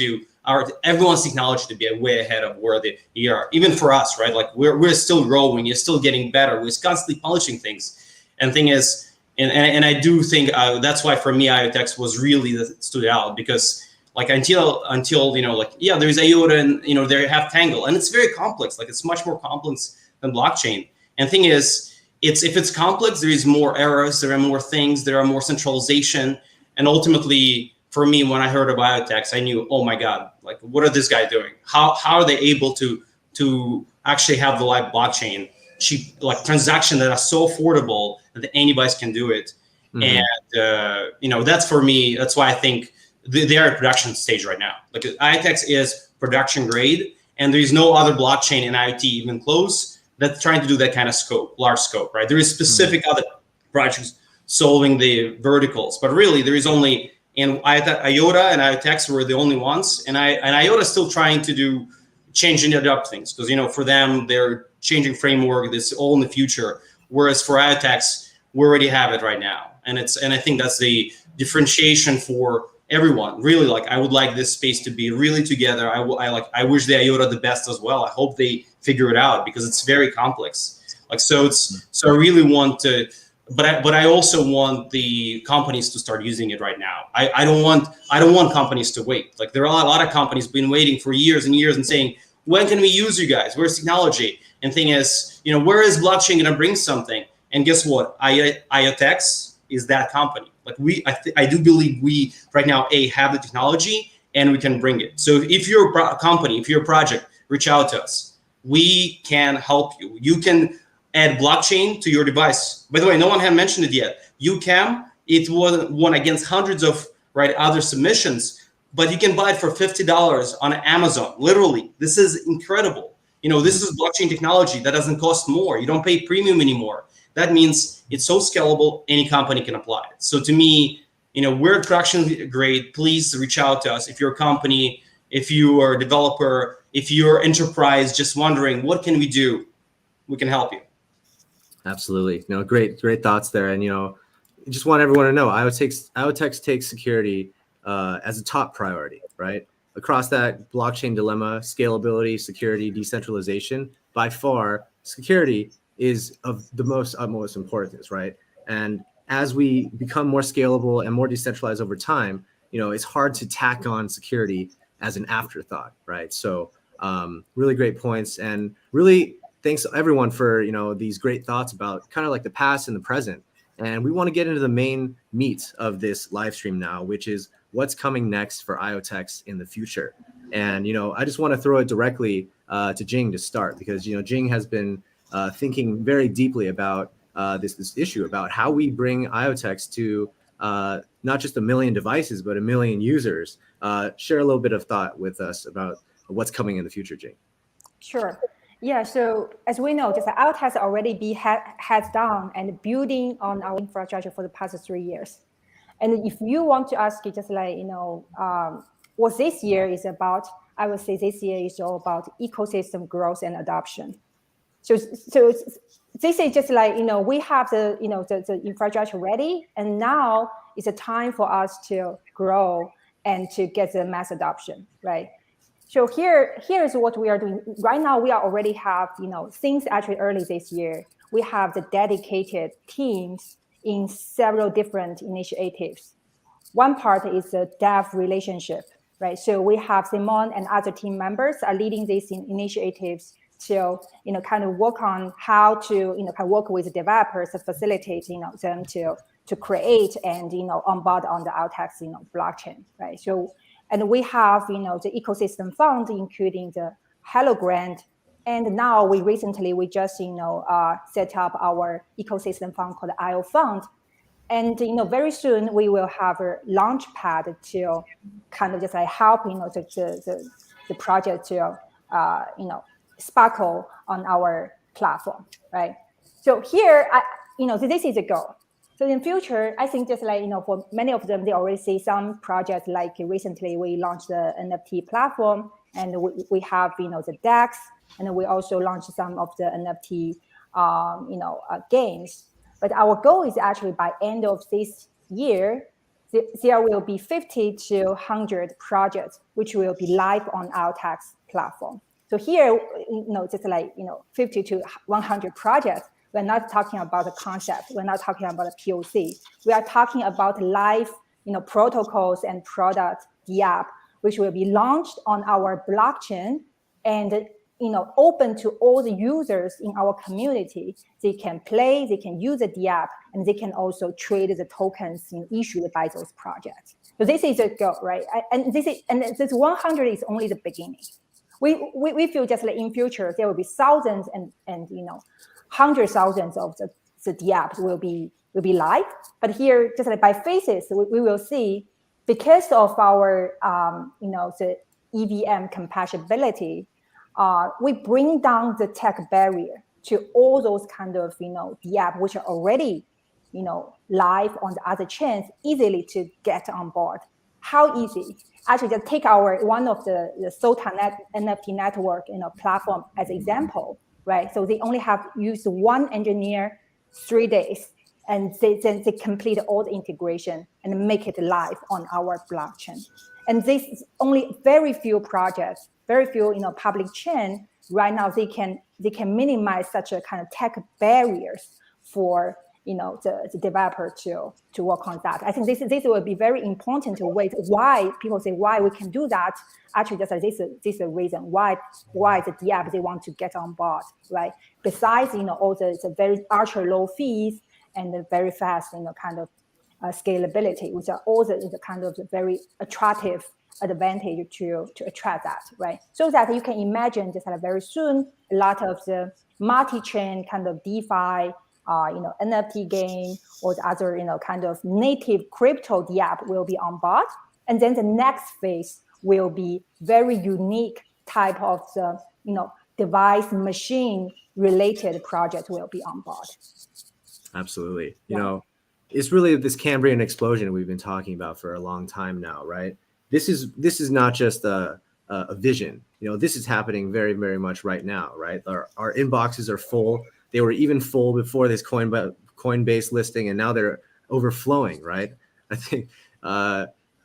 technology to be way ahead of where they are. Even for us, right? Like we're still growing. You're still getting better. We're constantly polishing things. And the thing is, and I do think that's why for me IoTeX was really stood out, because like until there is IOTA and they have Tangle, and it's very complex. Like it's much more complex than blockchain. And thing is, if it's complex, there is more errors, there are more things, there are more centralization, and ultimately for me, when I heard of IoTeX, I knew, oh my God, like what are this guy doing? How are they able to actually have the live blockchain? Cheap, like transaction that are so affordable that anybody can do it. And that's for me, that's why I think they are at production stage right now. Like IoTeX is production grade, and there is no other blockchain in IoT even close that's trying to do that kind of scope, large scope, right? There is specific other projects solving the verticals, but really there is only in IOTA and IoTeX were the only ones, and IOTA is still trying to change and adapt things, because for them they're changing framework. This all in the future. Whereas for IoTeX, we already have it right now, and I think that's the differentiation for everyone. Really, like I would like this space to be really together. I wish the IOTA the best as well. I hope they figure it out because it's very complex. Like so I really want to, but I also want the companies to start using it right now. I don't want companies to wait. Like there are a lot of companies been waiting for years and years and saying, when can we use you guys? Where's technology? And thing is, where is blockchain going to bring something? And guess what? IoTeX is that company. Like I do believe we right now have the technology and we can bring it. So if you're a company, if you're a project, reach out to us. We can help you. You can add blockchain to your device. By the way, no one had mentioned it yet. Ucam, it won against hundreds of right? Other submissions, but you can buy it for $50 on Amazon. Literally, this is incredible. This is blockchain technology that doesn't cost more. You don't pay premium anymore. That means it's so scalable, any company can apply it. So to me, we're traction grade. Please reach out to us if you're a company, if you are a developer, if you're enterprise, just wondering what can we do, we can help you. Absolutely. Great thoughts there. And just want everyone to know, IoTeX takes security as a top priority, right? Across that blockchain dilemma, scalability, security, decentralization, by far, security is of the utmost importance, right? And as we become more scalable and more decentralized over time, it's hard to tack on security as an afterthought, right? So really great points, and really thanks everyone for these great thoughts about kind of like the past and the present. And we want to get into the main meat of this live stream now, which is what's coming next for IoTeX in the future. And I just want to throw it directly to Jing to start, because Jing has been thinking very deeply about this issue about how we bring IoTeX to not just 1 million devices, but 1 million users. Share a little bit of thought with us about what's coming in the future, Jing. Sure. Yeah, so as we know, just IoTeX has already been heads down and building on our infrastructure for the past 3 years. And if you want to ask it, just like, what this year is about, I would say this year is all about ecosystem growth and adoption. So this is just like, we have the infrastructure ready, and now it's a time for us to grow and to get the mass adoption, right? So here is what we are doing right now. We already have, things actually early this year. We have the dedicated teams in several different initiatives. One part is the dev relationship, right? So we have Simon and other team members are leading these initiatives to, kind of work on how to, kind of work with developers to facilitate, them to create and, onboard on the IoTeX, blockchain, right? So, and we have, the ecosystem fund, including the Hello Grant. And now we just, set up our ecosystem fund called the IO Fund. And, very soon we will have a launch pad to kind of just like help, the project to, sparkle on our platform, right? So here, this is a goal. So in future, I think just like, for many of them, they already see some projects, like recently we launched the NFT platform, and we have, the DEX, and we also launched some of the NFT, games. But our goal is actually by end of this year, there will be 50 to 100 projects, which will be live on our tax platform. So here, just like, 50 to 100 projects, we're not talking about the concept. We're not talking about a POC. We are talking about live, protocols and product, the app, which will be launched on our blockchain and, open to all the users in our community. They can play, they can use the app, and they can also trade the tokens issued by those projects. So this is a goal, right? And this 100 is only the beginning. We feel just like in future there will be thousands and hundreds of thousands of the apps will be live. But here, just like by phases, we will see, because of our the EVM compatibility, we bring down the tech barrier to all those kind of the app which are already live on the other chains, easily to get on board. How easy? Actually, just take one of the SOTA NFT network platform as example, right? So they only have used one engineer 3 days, and then they complete all the integration and make it live on our blockchain. And this is only very few projects, very few public chain right now. They can minimize such a kind of tech barriers for the developer to work on that. I think this will be very important to wait. Why people say why we can do that? Actually, just this is a reason why the app they want to get on board, right? Besides all the very ultra low fees and the very fast kind of scalability, which are all the kind of very attractive advantage to attract that, right? So that you can imagine just very soon a lot of the multi-chain kind of DeFi, NFT game or the other, kind of native crypto DApp will be on board. And then the next phase will be very unique type of the, device machine related project will be on board. Absolutely. You know, it's really this Cambrian explosion we've been talking about for a long time now, right? This is not just a vision. This is happening very, very much right now, right? Our inboxes are full. They were even full before this Coinbase listing, and now they're overflowing, right? I think,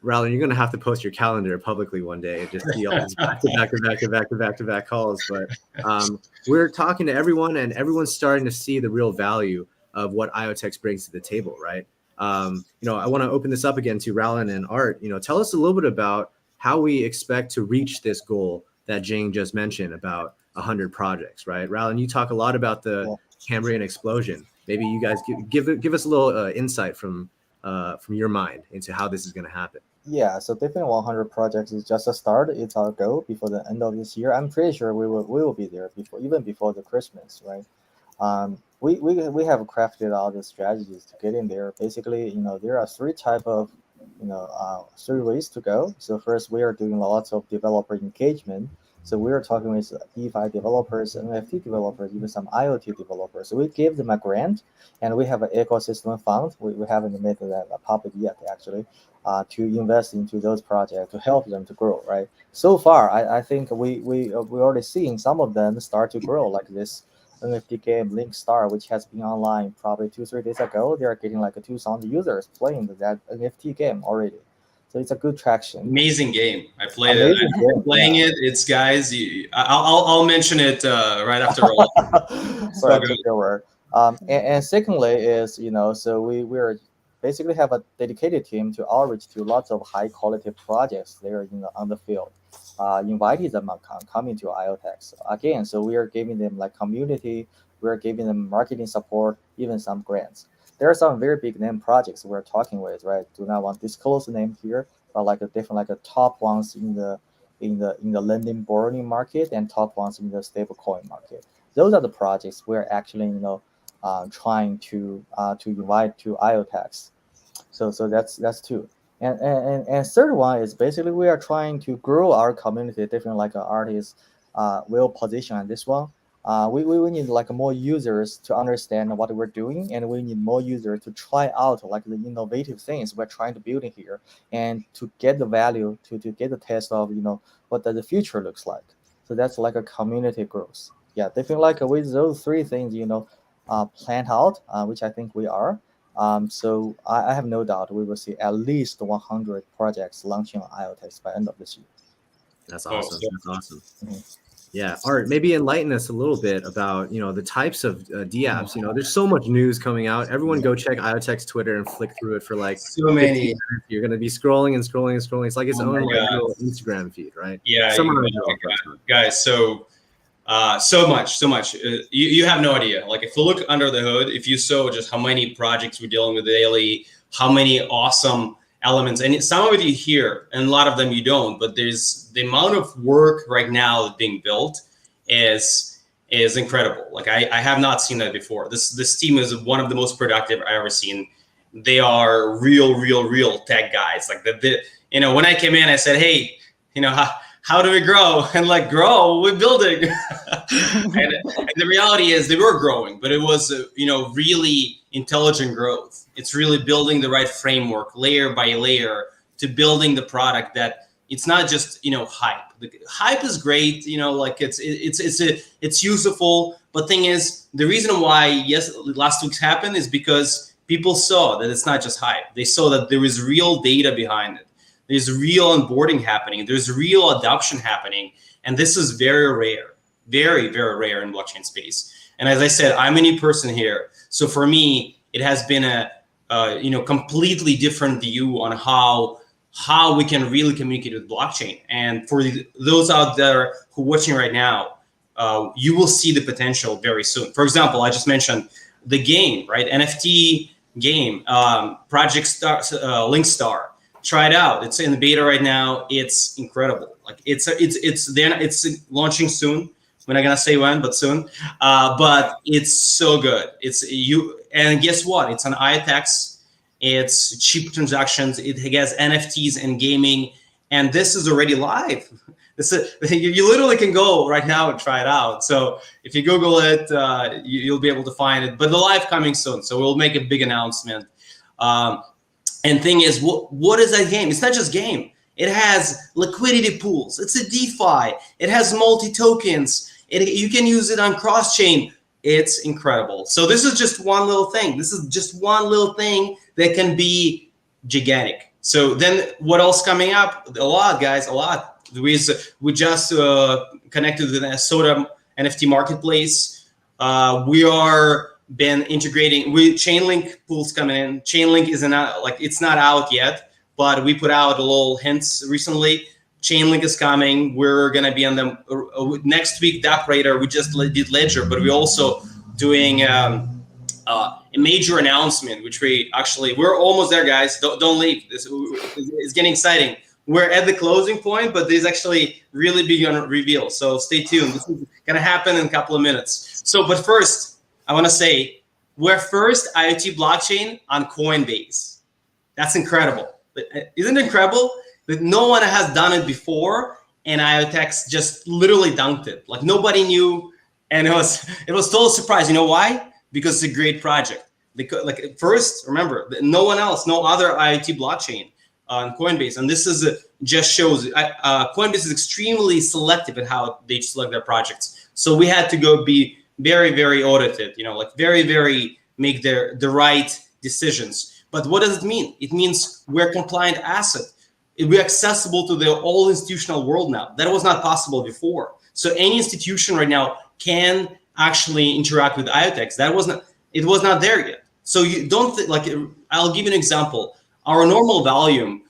Rowland, you're going to have to post your calendar publicly one day and just see all these back-to-back calls. But we're talking to everyone, and everyone's starting to see the real value of what IoTeX brings to the table, right? I want to open this up again to Rowland and Art. Tell us a little bit about how we expect to reach this goal that Jane just mentioned about 100 projects, right? Rowland, you talk a lot about the Cambrian explosion. Maybe you guys give us a little insight from your mind into how this is going to happen. Yeah, so definitely 100 projects is just a start. It's our goal before the end of this year. I'm pretty sure we will be there before the Christmas, right? We have crafted all the strategies to get in there. Basically, there are three ways to go. So first, we are doing lots of developer engagement. So we are talking with DeFi developers, NFT developers, even some IoT developers. So we give them a grant, and we have an ecosystem fund. We haven't made that public yet, actually, to invest into those projects to help them to grow, right? So far, I think we already seeing some of them start to grow, like this NFT game Link Star, which has been online probably 2-3 days ago. They are getting like 2,000 users playing that NFT game already. So it's a good traction. Amazing game. I played it. I'm playing it. It's guys. I'll mention it right after all. Sorry, I took your word. And secondly is so we're basically have a dedicated team to outreach to lots of high quality projects there on the field. Invited them coming to IoTeX again. So we are giving them like community. We are giving them marketing support, even some grants. There are some very big name projects we're talking with, right? Do not want to disclose the name here, but like the top ones in the lending borrowing market and top ones in the stablecoin market. Those are the projects we're actually trying to invite to IoTeX. So that's two. And third one is basically we are trying to grow our community, different like artists will position on this one. We need like more users to understand what we're doing, and we need more users to try out like the innovative things we're trying to build in here, and to get the value, to get the test of what the future looks like. So that's like a community growth. Yeah, definitely like with those three things planned out, which I think we are. So I have no doubt we will see at least 100 projects launching on IoTeX by end of this year. That's awesome. That's awesome. Mm-hmm. Yeah, Art, maybe enlighten us a little bit about the types of DApps. There's so much news coming out. Everyone go check IoTeX Twitter and flick through it for like so many. You're gonna be scrolling and scrolling and scrolling. It's like its own like little Instagram feed, right? Yeah, guys. So much. You have no idea. Like if you look under the hood, if you saw just how many projects we're dealing with daily, how many awesome elements, and some of it you hear, and a lot of them you don't. But there's the amount of work right now that's being built is incredible. Like I have not seen that before. This team is one of the most productive I've ever seen. They are real tech guys. Like when I came in, I said, hey, how do we grow? And like grow, we're building. and the reality is they were growing, but it was really intelligent growth. It's really building the right framework layer by layer to building the product that it's not just hype. The hype is great, like it's useful. But thing is, the reason why last week's happened is because people saw that it's not just hype. They saw that there is real data behind it. There's real onboarding happening. There's real adoption happening. And this is very rare, very, very rare in blockchain space. And as I said, I'm a new person here. So for me, it has been a completely different view on how we can really communicate with blockchain. And for those out there who are watching right now, you will see the potential very soon. For example, I just mentioned the game, right? NFT game, Project Star, Link Star. Try it out. It's in the beta right now. It's incredible. Like it's launching soon. We're not gonna say when, but soon. But it's so good. And guess what? It's an IOTeX. It's cheap transactions. It has NFTs and gaming. And this is already live. You literally can go right now and try it out. So if you Google it, you'll be able to find it. But the live coming soon. So we'll make a big announcement. And thing is, what is that game? It's not just game. It has liquidity pools. It's a DeFi. It has multi-tokens. You can use it on cross-chain. It's incredible. So this is just one little thing. This is just one little thing that can be gigantic. So then what else coming up? A lot, guys, a lot. We just connected with the Soda NFT marketplace. We are been integrating with Chainlink pools coming in. Chainlink isn't out, like it's not out yet, but we put out a little hints recently. Chainlink is coming. We're gonna be on the next week. Radar. We just did Ledger, but we're also doing a major announcement, which we're almost there, guys. Don't leave. This is getting exciting. We're at the closing point, but there's actually really big reveal. So stay tuned. This is gonna happen in a couple of minutes. So, but first, I want to say we're first IoT blockchain on Coinbase. That's incredible. Isn't it incredible that no one has done it before, and IoTeX just literally dunked it. Like nobody knew, and it was total surprise. You know why? Because it's a great project. Like first, remember, no one else, no other IoT blockchain on Coinbase, and this is just shows Coinbase is extremely selective in how they select their projects. So we had to go be very, very audited, like very, very make the right decisions. But what does it mean? It means we're a compliant asset. We're accessible to the whole institutional world now. That was not possible before. So any institution right now can actually interact with IoTeX. It was not there yet. So you don't I'll give you an example. Our normal volume,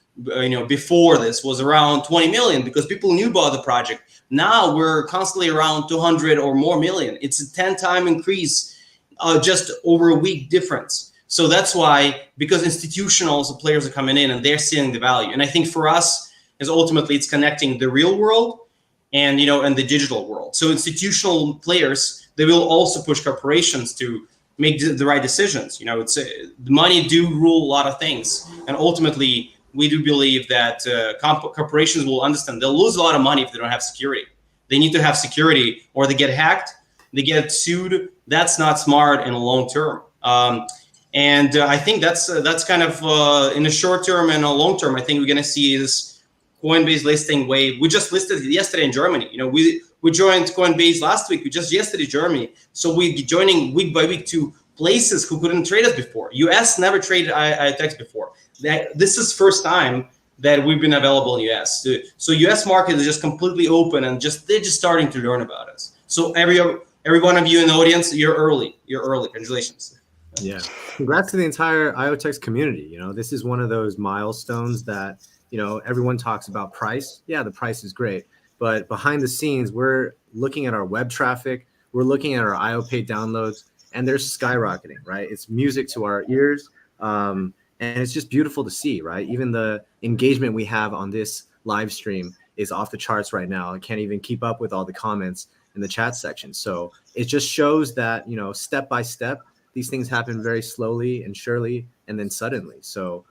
before this was around 20 million because people knew about the project. Now we're constantly around 200 or more million. It's a 10-time increase, just over a week difference. So that's why, because institutional players are coming in and they're seeing the value. And I think for us, is ultimately it's connecting the real world and and the digital world. So institutional players, they will also push corporations to make the right decisions. It's the money do rule a lot of things, and ultimately we do believe that corporations will understand they'll lose a lot of money if they don't have security. They need to have security, or they get hacked, they get sued. That's not smart in the long term. And I think that's kind of in the short term and a long term. I think we're going to see this Coinbase listing wave. We just listed yesterday in Germany. We joined Coinbase last week. We just yesterday Germany. So we're joining week by week to places who couldn't trade us before. US never traded IOTeX before. This is first time that we've been available in US. So US market is just completely open and they're just starting to learn about us. So every one of you in the audience, you're early. Congratulations. Yeah. Congrats to the entire IoTeX community. This is one of those milestones that, everyone talks about price. Yeah, the price is great. But behind the scenes, we're looking at our web traffic. We're looking at our IOPay downloads, and they're skyrocketing, right? It's music to our ears. And it's just beautiful to see, right? Even the engagement we have on this live stream is off the charts right now. I can't even keep up with all the comments in the chat section. So it just shows that, step by step, these things happen very slowly and surely, and then suddenly. So,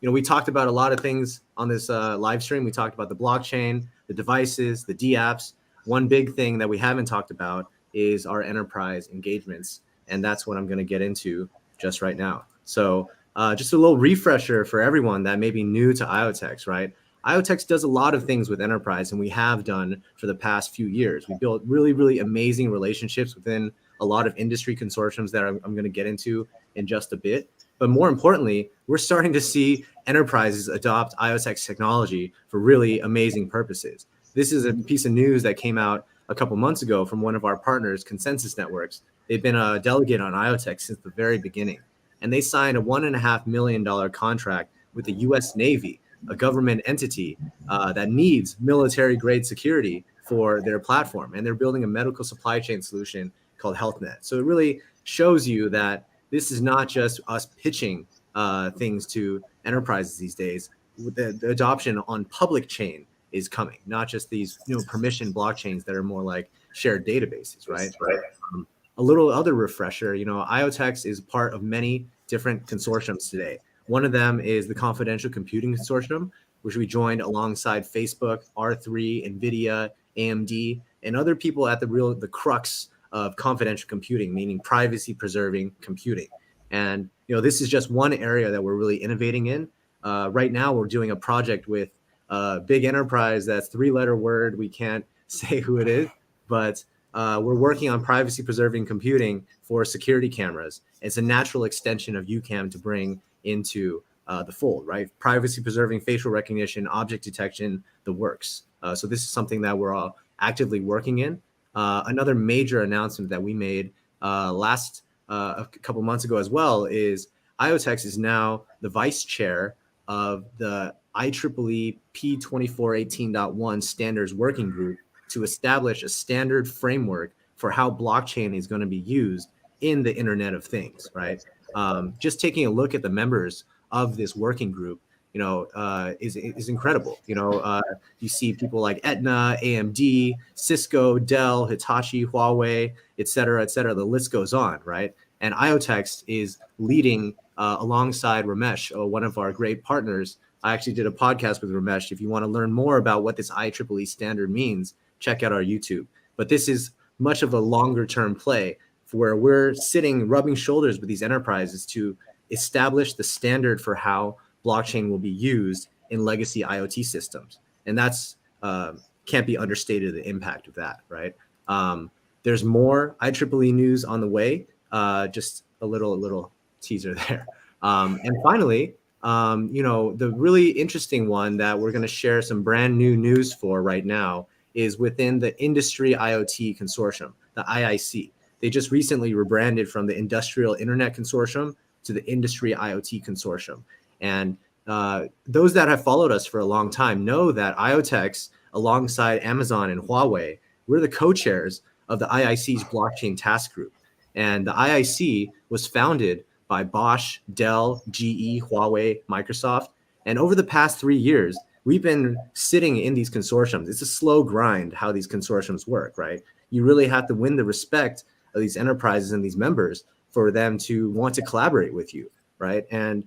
we talked about a lot of things on this live stream. We talked about the blockchain, the devices, the dApps. One big thing that we haven't talked about is our enterprise engagements. And that's what I'm going to get into just right now. So just a little refresher for everyone that may be new to IoTeX, right? IoTeX does a lot of things with enterprise, and we have done for the past few years. We built really, really amazing relationships within a lot of industry consortiums that I'm going to get into in just a bit. But more importantly, we're starting to see enterprises adopt IoTeX technology for really amazing purposes. This is a piece of news that came out a couple months ago from one of our partners, Consensus Networks. They've been a delegate on IoTeX since the very beginning. And they signed a $1.5 million contract with the US Navy, a government entity that needs military-grade security for their platform. And they're building a medical supply chain solution called HealthNet. So it really shows you that this is not just us pitching things to enterprises these days. The adoption on public chain is coming, not just these permission blockchains that are more like shared databases, right? a little other refresher, IOTeX is part of many different consortiums today. One of them is the Confidential Computing Consortium, which we joined alongside Facebook, R3, NVIDIA, AMD, and other people at the crux of confidential computing, meaning privacy preserving computing. And this is just one area that we're really innovating in. Right now, we're doing a project with a big enterprise that's 3-letter word. We can't say who it is, but we're working on privacy preserving computing for security cameras. It's a natural extension of Ucam to bring into the fold, right? Privacy preserving facial recognition, object detection, the works. So this is something that we're all actively working in. Another major announcement that we made a couple months ago as well is IoTeX is now the vice chair of the IEEE P2418.1 standards working group to establish a standard framework for how blockchain is going to be used in the Internet of Things, right? Just taking a look at the members of this working group, is incredible. You see people like Aetna, AMD, Cisco, Dell, Hitachi, Huawei, et cetera, et cetera. The list goes on, right? And IoTeX is leading alongside Ramesh, one of our great partners. I actually did a podcast with Ramesh. If you want to learn more about what this IEEE standard means, check out our YouTube. But this is much of a longer term play where we're sitting, rubbing shoulders with these enterprises to establish the standard for how blockchain will be used in legacy IoT systems. And that's can't be understated, the impact of that, right? There's more IEEE news on the way, just a little teaser there. And finally, the really interesting one that we're going to share some brand new news for right now is within the Industry IoT Consortium, the IIC. They just recently rebranded from the Industrial Internet Consortium to the Industry IoT Consortium. And those that have followed us for a long time know that IoTeX, alongside Amazon and Huawei, we're the co-chairs of the IIC's blockchain task group. And the IIC was founded by Bosch, Dell, GE, Huawei, Microsoft. And over the past 3 years, we've been sitting in these consortiums. It's a slow grind how these consortiums work, right? You really have to win the respect of these enterprises and these members for them to want to collaborate with you, right? And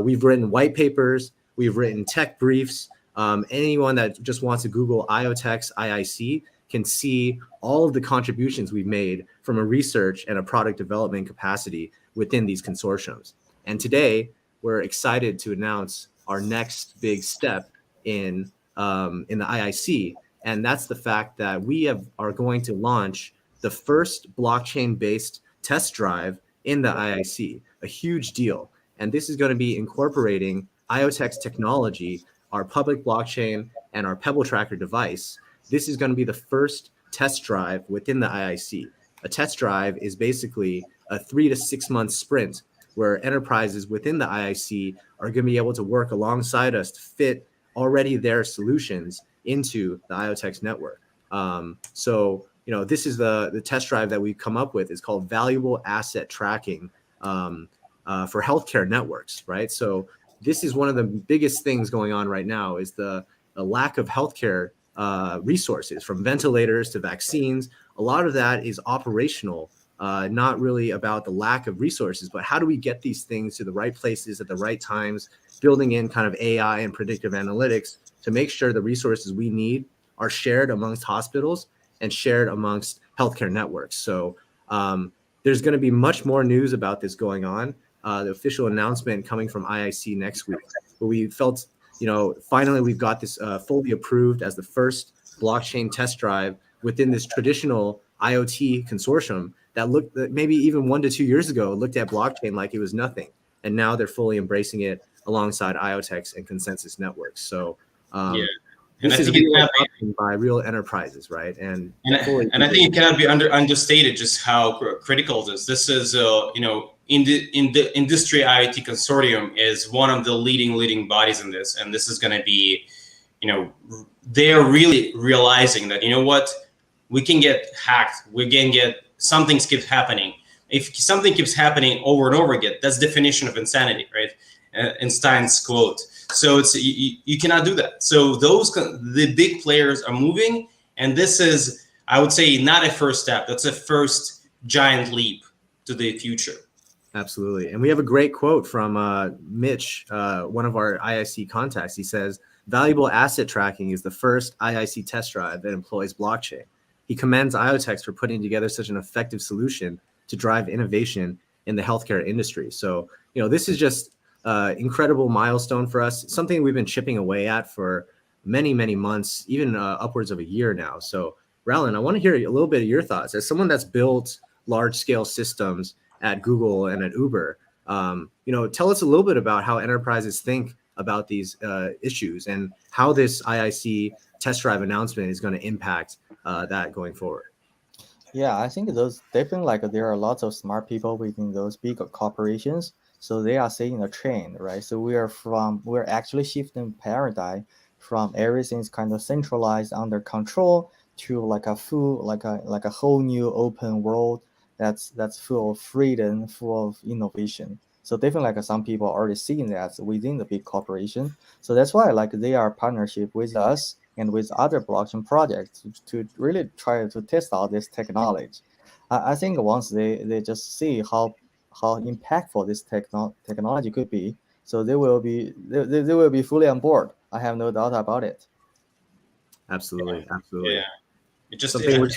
we've written white papers, we've written tech briefs. Anyone that just wants to Google IoTeX IIC can see all of the contributions we've made from a research and a product development capacity within these consortiums. And today, we're excited to announce our next big step in the IIC, and that's the fact that we are going to launch the first blockchain-based test drive in the IIC, a huge deal. And this is going to be incorporating IoTeX technology, our public blockchain, and our Pebble tracker device. This is going to be the first test drive within the IIC. A test drive is basically a 3 to 6 month sprint where enterprises within the IIC are going to be able to work alongside us to fit already their solutions into the IoTeX network. So this is the test drive that we've come up with. It's called Valuable Asset Tracking for Healthcare Networks, right? So this is one of the biggest things going on right now is the lack of healthcare resources, from ventilators to vaccines. A lot of that is operational, not really about the lack of resources, but how do we get these things to the right places at the right times, building in kind of AI and predictive analytics to make sure the resources we need are shared amongst hospitals and shared amongst healthcare networks. So there's going to be much more news about this going on. The official announcement coming from IIC next week. But we felt, finally we've got this fully approved as the first blockchain test drive within this traditional IoT consortium that maybe even 1 to 2 years ago looked at blockchain like it was nothing. And now they're fully embracing it alongside IoTeX and consensus networks. So this is real adoption by real enterprises, right? And I think it cannot be understated just how critical this is. In the Industry IoT Consortium is one of the leading bodies in this, and this is going to be, they're really realizing that we can get hacked, we can get something keeps happening. If something keeps happening over and over again, that's definition of insanity, right? Einstein's quote. So it's you cannot do that. So the big players are moving, and this is, I would say, not a first step. That's a first giant leap to the future. Absolutely. And we have a great quote from Mitch, one of our IIC contacts. He says, "Valuable asset tracking is the first IIC test drive that employs blockchain." He commends IoTeX for putting together such an effective solution to drive innovation in the healthcare industry. So, this is just incredible milestone for us, something we've been chipping away at for many, many months, even upwards of a year now. So, Rowland, I want to hear a little bit of your thoughts. As someone that's built large-scale systems at Google and at Uber, tell us a little bit about how enterprises think about these issues and how this IIC test drive announcement is going to impact that going forward. Yeah, I think those definitely there are lots of smart people within those big corporations. So they are seeing a trend, right? So we're actually shifting paradigm from everything's kind of centralized under control to like a whole new open world that's full of freedom, full of innovation. So definitely some people are already seeing that within the big corporation. So that's why they are partnership with us and with other blockchain projects to really try to test out this technology. I think once they just see how impactful this technology could be, so they will be fully on board. I have no doubt about it. Absolutely. Yeah. It just something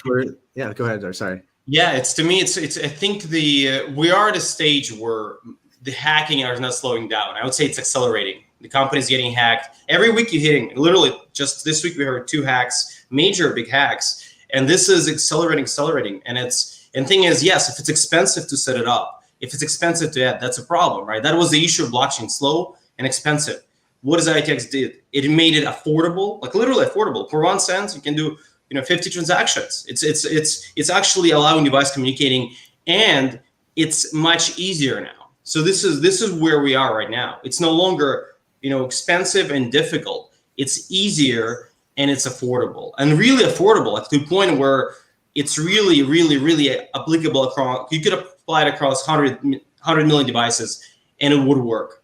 yeah. Go ahead. Sorry. Yeah, it's I think we are at a stage where the hacking is not slowing down. I would say it's accelerating. The company's getting hacked every week. You're hitting literally just this week we heard 2 hacks, major big hacks, and this is accelerating. And thing is, yes, if it's expensive to set it up, if it's expensive to add, that's a problem, right? That was the issue of blockchain: slow and expensive. What does IOTeX did? It made it affordable, like literally affordable. For 1 cent, you can do 50 transactions. It's actually allowing device communicating, and it's much easier now. So this is where we are right now. It's no longer expensive and difficult. It's easier and it's affordable, and really affordable, like to the point where it's really, really, really applicable across. You could apply it across 100 million devices, and it would work.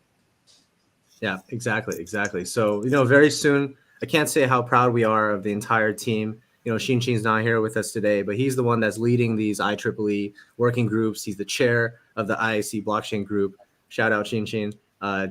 Yeah, exactly. So very soon, I can't say how proud we are of the entire team. Xinxin's not here with us today, but he's the one that's leading these IEEE working groups. He's the chair of the IIC blockchain group. Shout out Xinxin.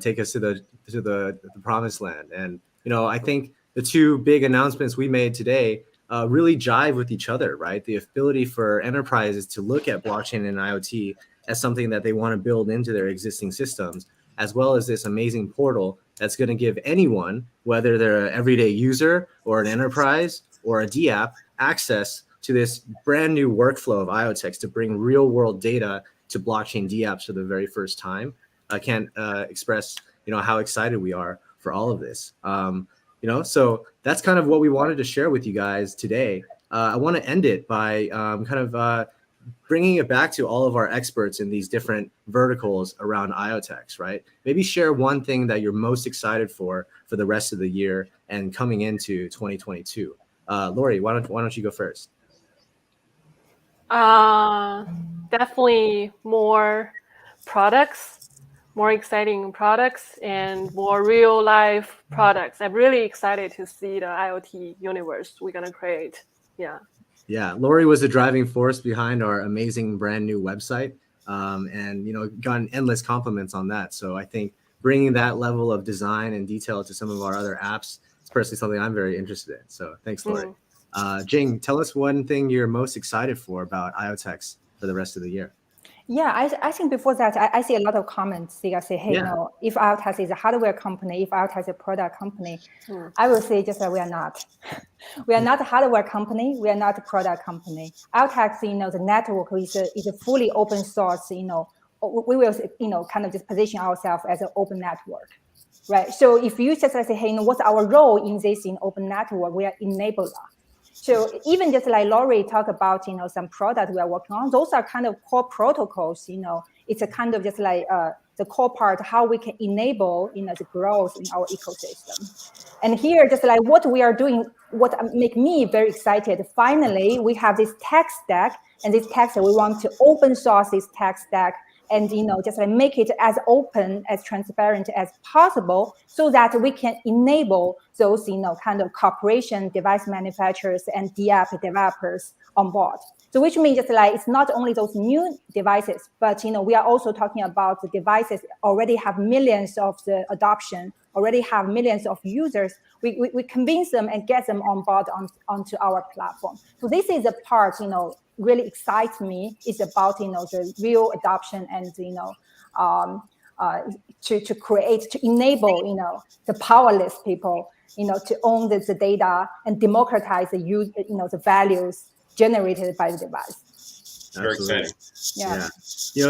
Take us to the promised land. And I think the 2 big announcements we made today really jive with each other, right? The ability for enterprises to look at blockchain and IoT as something that they want to build into their existing systems, as well as this amazing portal that's going to give anyone, whether they're an everyday user or an enterprise or a DApp, access to this brand new workflow of IoTeX to bring real world data to blockchain DApps for the very first time. I can't express, how excited we are for all of this. So that's kind of what we wanted to share with you guys today. I want to end it by bringing it back to all of our experts in these different verticals around IoTeX, right? Maybe share one thing that you're most excited for the rest of the year and coming into 2022. Lori, why don't you go first? Definitely more products, more exciting products, and more real life products. I'm really excited to see the IoT universe we're gonna create. Yeah, Lori was the driving force behind our amazing brand new website, and gotten endless compliments on that. So I think bringing that level of design and detail to some of our other apps is personally something I'm very interested in. So thanks, Lori. Jing, tell us one thing you're most excited for about IOTeX for the rest of the year. Yeah, I think before that, I see a lot of comments. They say, hey, if IoTeX is a hardware company, if IoTeX is a product company, I will say just that we are not. We are not a hardware company. We are not a product company. IoTeX, the network is a fully open source. We will, kind of just position ourselves as an open network, right? So if you just say, hey, what's our role in this open network? We are enabler. So even just like Lori talked about, some product we are working on, those are kind of core protocols. It's a kind of just like the core part, how we can enable, the growth in our ecosystem. And here, just like what we are doing, what make me very excited. Finally, we have this tech stack, and this tech stack, we want to open source this tech stack and just like make it as open, as transparent as possible, so that we can enable those kind of corporation device manufacturers and DApp developers on board. So which means just like it's not only those new devices, but we are also talking about the devices already have millions of the adoption, already have millions of users. We convince them and get them on board onto our platform. So this is the part really excites me. It's about the real adoption and to create, to enable the powerless people to own the data and democratize the use the values generated by the device. Very exciting. Yeah.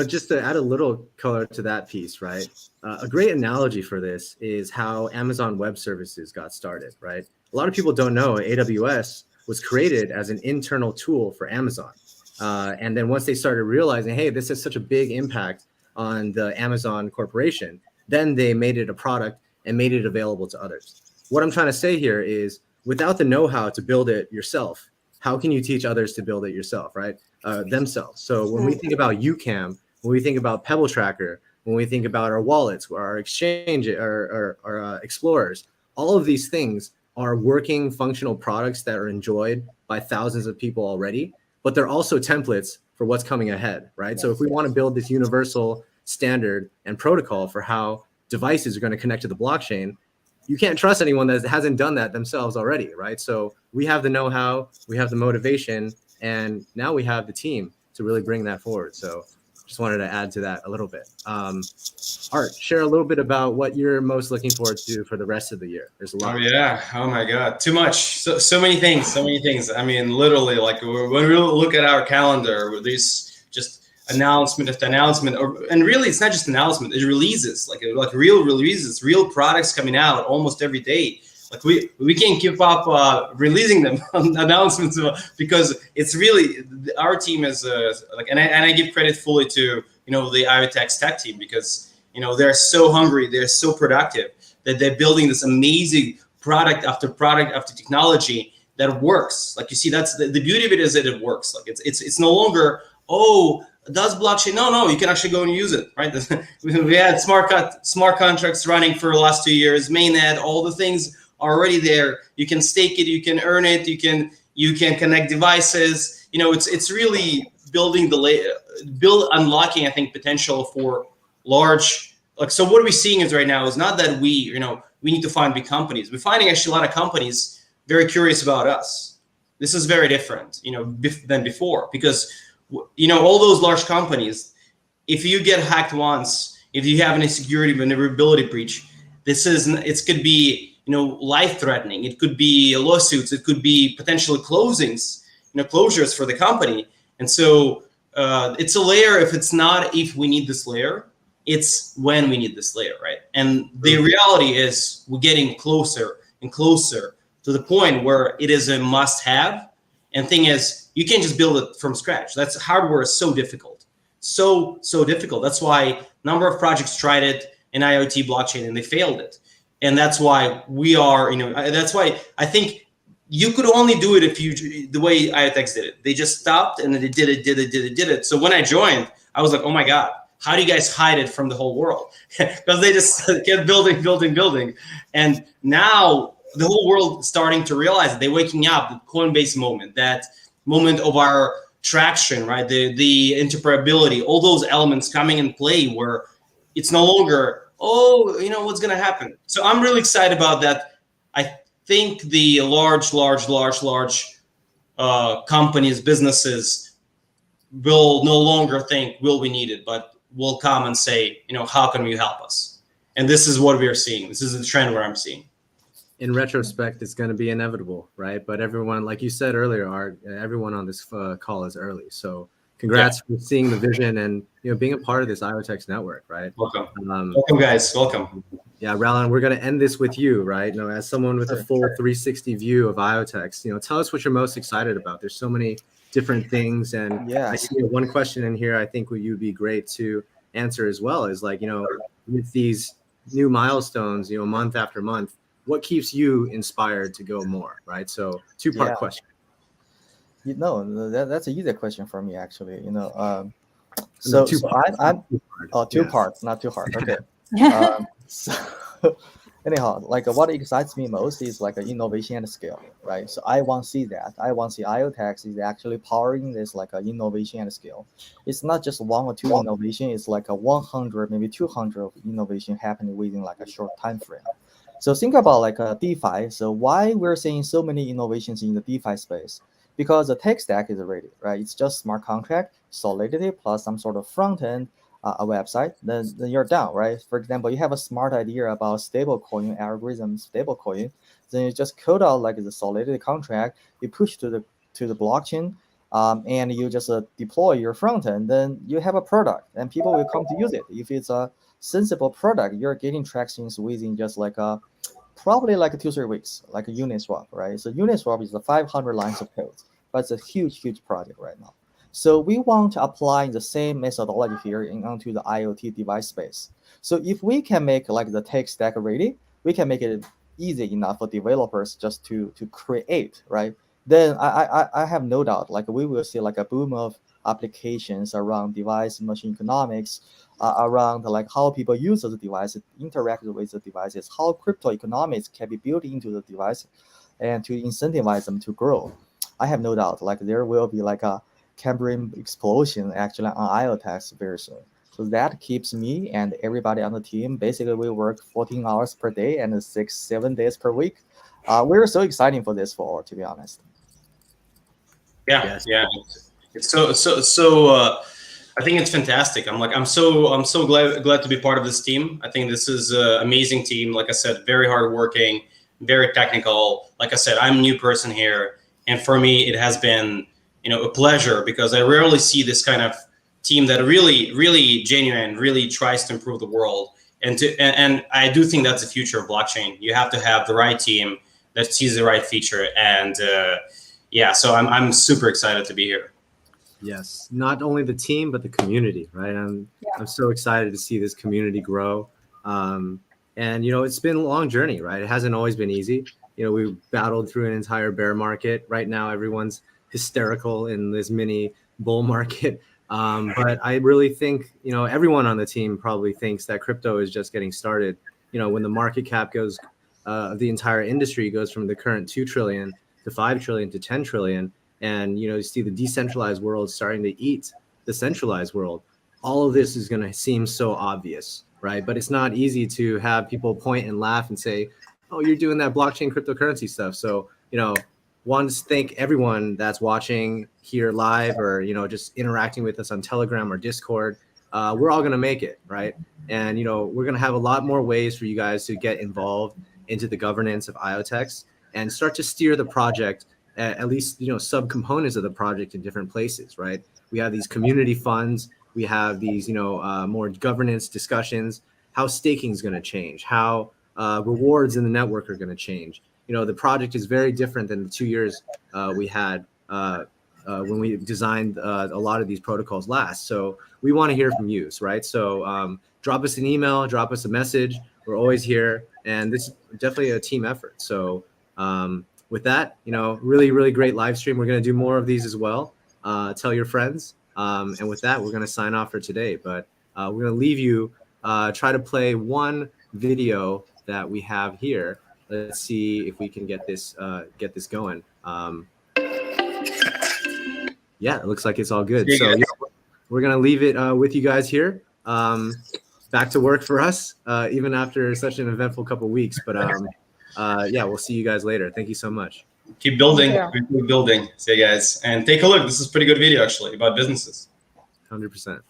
Just to add a little color to that piece, right? A great analogy for this is how Amazon Web Services got started, right? A lot of people don't know AWS was created as an internal tool for Amazon. And then once they started realizing, hey, this has such a big impact on the Amazon corporation, then they made it a product and made it available to others. What I'm trying to say here is without the know-how to build it yourself, how can you teach others to build it yourself, right? Themselves. So when we think about Ucam, when we think about Pebble Tracker, when we think about our wallets, our exchange, our explorers, all of these things are working functional products that are enjoyed by thousands of people already, but they're also templates for what's coming ahead, right? Yes. So if we want to build this universal standard and protocol for how devices are going to connect to the blockchain, you can't trust anyone that hasn't done that themselves already, right? So we have the know-how, we have the motivation, and now we have the team to really bring that forward. So just wanted to add to that a little bit. Art, share a little bit about what you're most looking forward to for the rest of the year. There's a lot. Oh yeah. Oh my God. Too much. So many things. So many things. I mean, literally, like when we look at our calendar, there's just announcement after announcement, and really, it's not just announcement. It releases, like real releases, real products coming out almost every day. Like we can't keep up releasing them announcements because it's really our team is and I give credit fully to the IoTeX tech team because they're so hungry, they're so productive that they're building this amazing product after technology that works. Like you see, that's the beauty of it is that it works. Like it's no longer does blockchain? No, you can actually go and use it, right? We had smart contracts running for the last 2 years, mainnet, all the things are already there. You can stake it, you can earn it, you can connect devices. It's really building unlocking, I think, potential for large. So what we're seeing is right now is not that we need to find big companies. We're finding actually a lot of companies very curious about us. This is very different, than before because all those large companies, if you get hacked once, if you have any security vulnerability breach, it could be life-threatening. It could be lawsuits. It could be potentially closures for the company. And so it's a layer. If we need this layer, it's when we need this layer, right? And the reality is we're getting closer and closer to the point where it is a must-have. And thing is, you can't just build it from scratch. That's hardware is so difficult, so difficult. That's why a number of projects tried it in IoT blockchain and they failed it. And that's why we are, that's why I think you could only do it the way IoTeX did it. They just stopped and then they did it. So when I joined, I was like, oh my God, how do you guys hide it from the whole world? Because they just kept building. And now the whole world is starting to realize that they're waking up, the Coinbase moment, that moment of our traction, right? The interoperability, all those elements coming in play where it's no longer, what's going to happen? So I'm really excited about that. I think the large companies, businesses will no longer think, will we need it, but will come and say, how can you help us? And this is what we are seeing. This is the trend where I'm seeing. In retrospect, it's going to be inevitable, right? But everyone, like you said earlier, everyone on this call is early. So congrats for seeing the vision and being a part of this IoTeX network, right? Welcome, welcome, guys. Welcome. Yeah, Ralon, we're going to end this with you, right? As someone with a full 360 view of IoTeX, tell us what you're most excited about. There's so many different things, and I see one question in here I think you'd be great to answer as well. Is like, with these new milestones, month after month, what keeps you inspired to go more, right? So two-part question. That's an easy question for me, actually. So, two so parts, I'm not too hard. oh, two Yeah. parts, not too hard. Okay. So anyhow, like what excites me most is like innovation and scale, right? So I want to see that. I want to see IoTeX is actually powering this like innovation and scale. It's not just one or two innovation. It's like a 100, maybe 200 of innovation happening within like a short time frame. So think about like a DeFi. So why we're seeing so many innovations in the DeFi space? Because the tech stack is ready, right? It's just smart contract, Solidity plus some sort of front end, a website, then you're done, right? For example, you have a smart idea about stablecoin algorithm, stablecoin, then you just code out like the Solidity contract, you push to the blockchain, and you just deploy your front end. Then you have a product, and people will come to use it. If it's a sensible product, you're getting tractions within just like a probably like 2-3 weeks, like a Uniswap, right? So Uniswap is the 500 lines of code, but it's a huge project right now. So we want to apply the same methodology here onto the IoT device space. So if we can make like the tech stack ready, we can make it easy enough for developers just to create, right? Then I have no doubt like we will see like a boom of applications around device machine economics, around like how people use the device, interact with the devices, how crypto economics can be built into the device, and to incentivize them to grow. I have no doubt like there will be like a Cambrian explosion actually on IoTeX very soon. So that keeps me and everybody on the team. Basically, we work 14 hours per day and 6-7 days per week. We're so excited for this forward, to be honest. Yeah, Yes. yeah. It's so. I think it's fantastic. I'm so glad to be part of this team. I think this is an amazing team. Like I said, very hardworking, very technical. Like I said, I'm a new person here, and for me, it has been a pleasure because I rarely see this kind of team that really genuine, really tries to improve the world. And I do think that's the future of blockchain. You have to have the right team that sees the right feature, and yeah. So I'm super excited to be here. Yes, not only the team but the community, right? I'm so excited to see this community grow. And it's been a long journey, right? It hasn't always been easy. We battled through an entire bear market. Right now, everyone's hysterical in this mini bull market. But I really think everyone on the team probably thinks that crypto is just getting started. When the market cap goes, the entire industry goes from the current 2 trillion to 5 trillion to 10 trillion. And you see the decentralized world starting to eat the centralized world. All of this is going to seem so obvious, right? But it's not easy to have people point and laugh and say, "Oh, you're doing that blockchain cryptocurrency stuff." So want to thank everyone that's watching here live, or just interacting with us on Telegram or Discord. We're all going to make it, right? And we're going to have a lot more ways for you guys to get involved into the governance of IoTeX and start to steer the project, at least subcomponents of the project in different places, right? We have these community funds, we have these more governance discussions, how staking is going to change, how rewards in the network are going to change. The project is very different than the 2 years we had when we designed a lot of these protocols last. So we want to hear from you, right? So drop us an email, drop us a message. We're always here, and this is definitely a team effort. So with that, really great live stream. We're going to do more of these as well. Tell your friends. And with that, we're going to sign off for today. But we're going to leave you, try to play one video that we have here. Let's see if we can get this going. Yeah, it looks like it's all good. So yeah, we're going to leave it with you guys here. Back to work for us, even after such an eventful couple of weeks. But yeah, we'll see you guys later. Thank you so much. Keep building. Keep building. See you guys. And take a look. This is a pretty good video, actually, about businesses. 100%.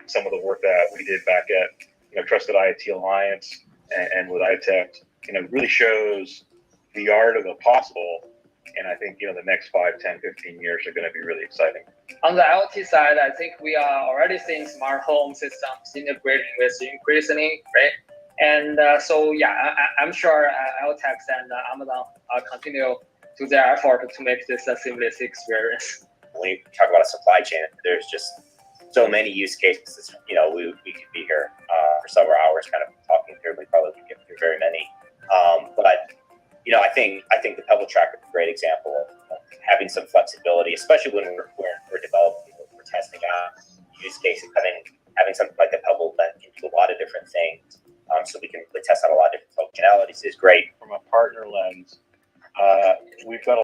Some of the work that we did back at Trusted IoT Alliance and with IoTeX, really shows the art of the possible. And I think, the next 5, 10, 15 years are going to be really exciting. On the IoT side, I think we are already seeing smart home systems integrating with increasingly, right? And so, yeah, I'm sure IoTeX and Amazon continue to their effort to make this a seamless experience. When you talk about a supply chain, there's just so many use cases. We could be here for several hours kind of talking through. We probably could get very many. But you know, I think the Pebble tracker is a great example of having some flexibility, especially when we're developing, we're testing out use cases. Having something like the Pebble that can do a lot of different things, so we can really test out a lot of different functionalities is great. From a partner lens, we've got a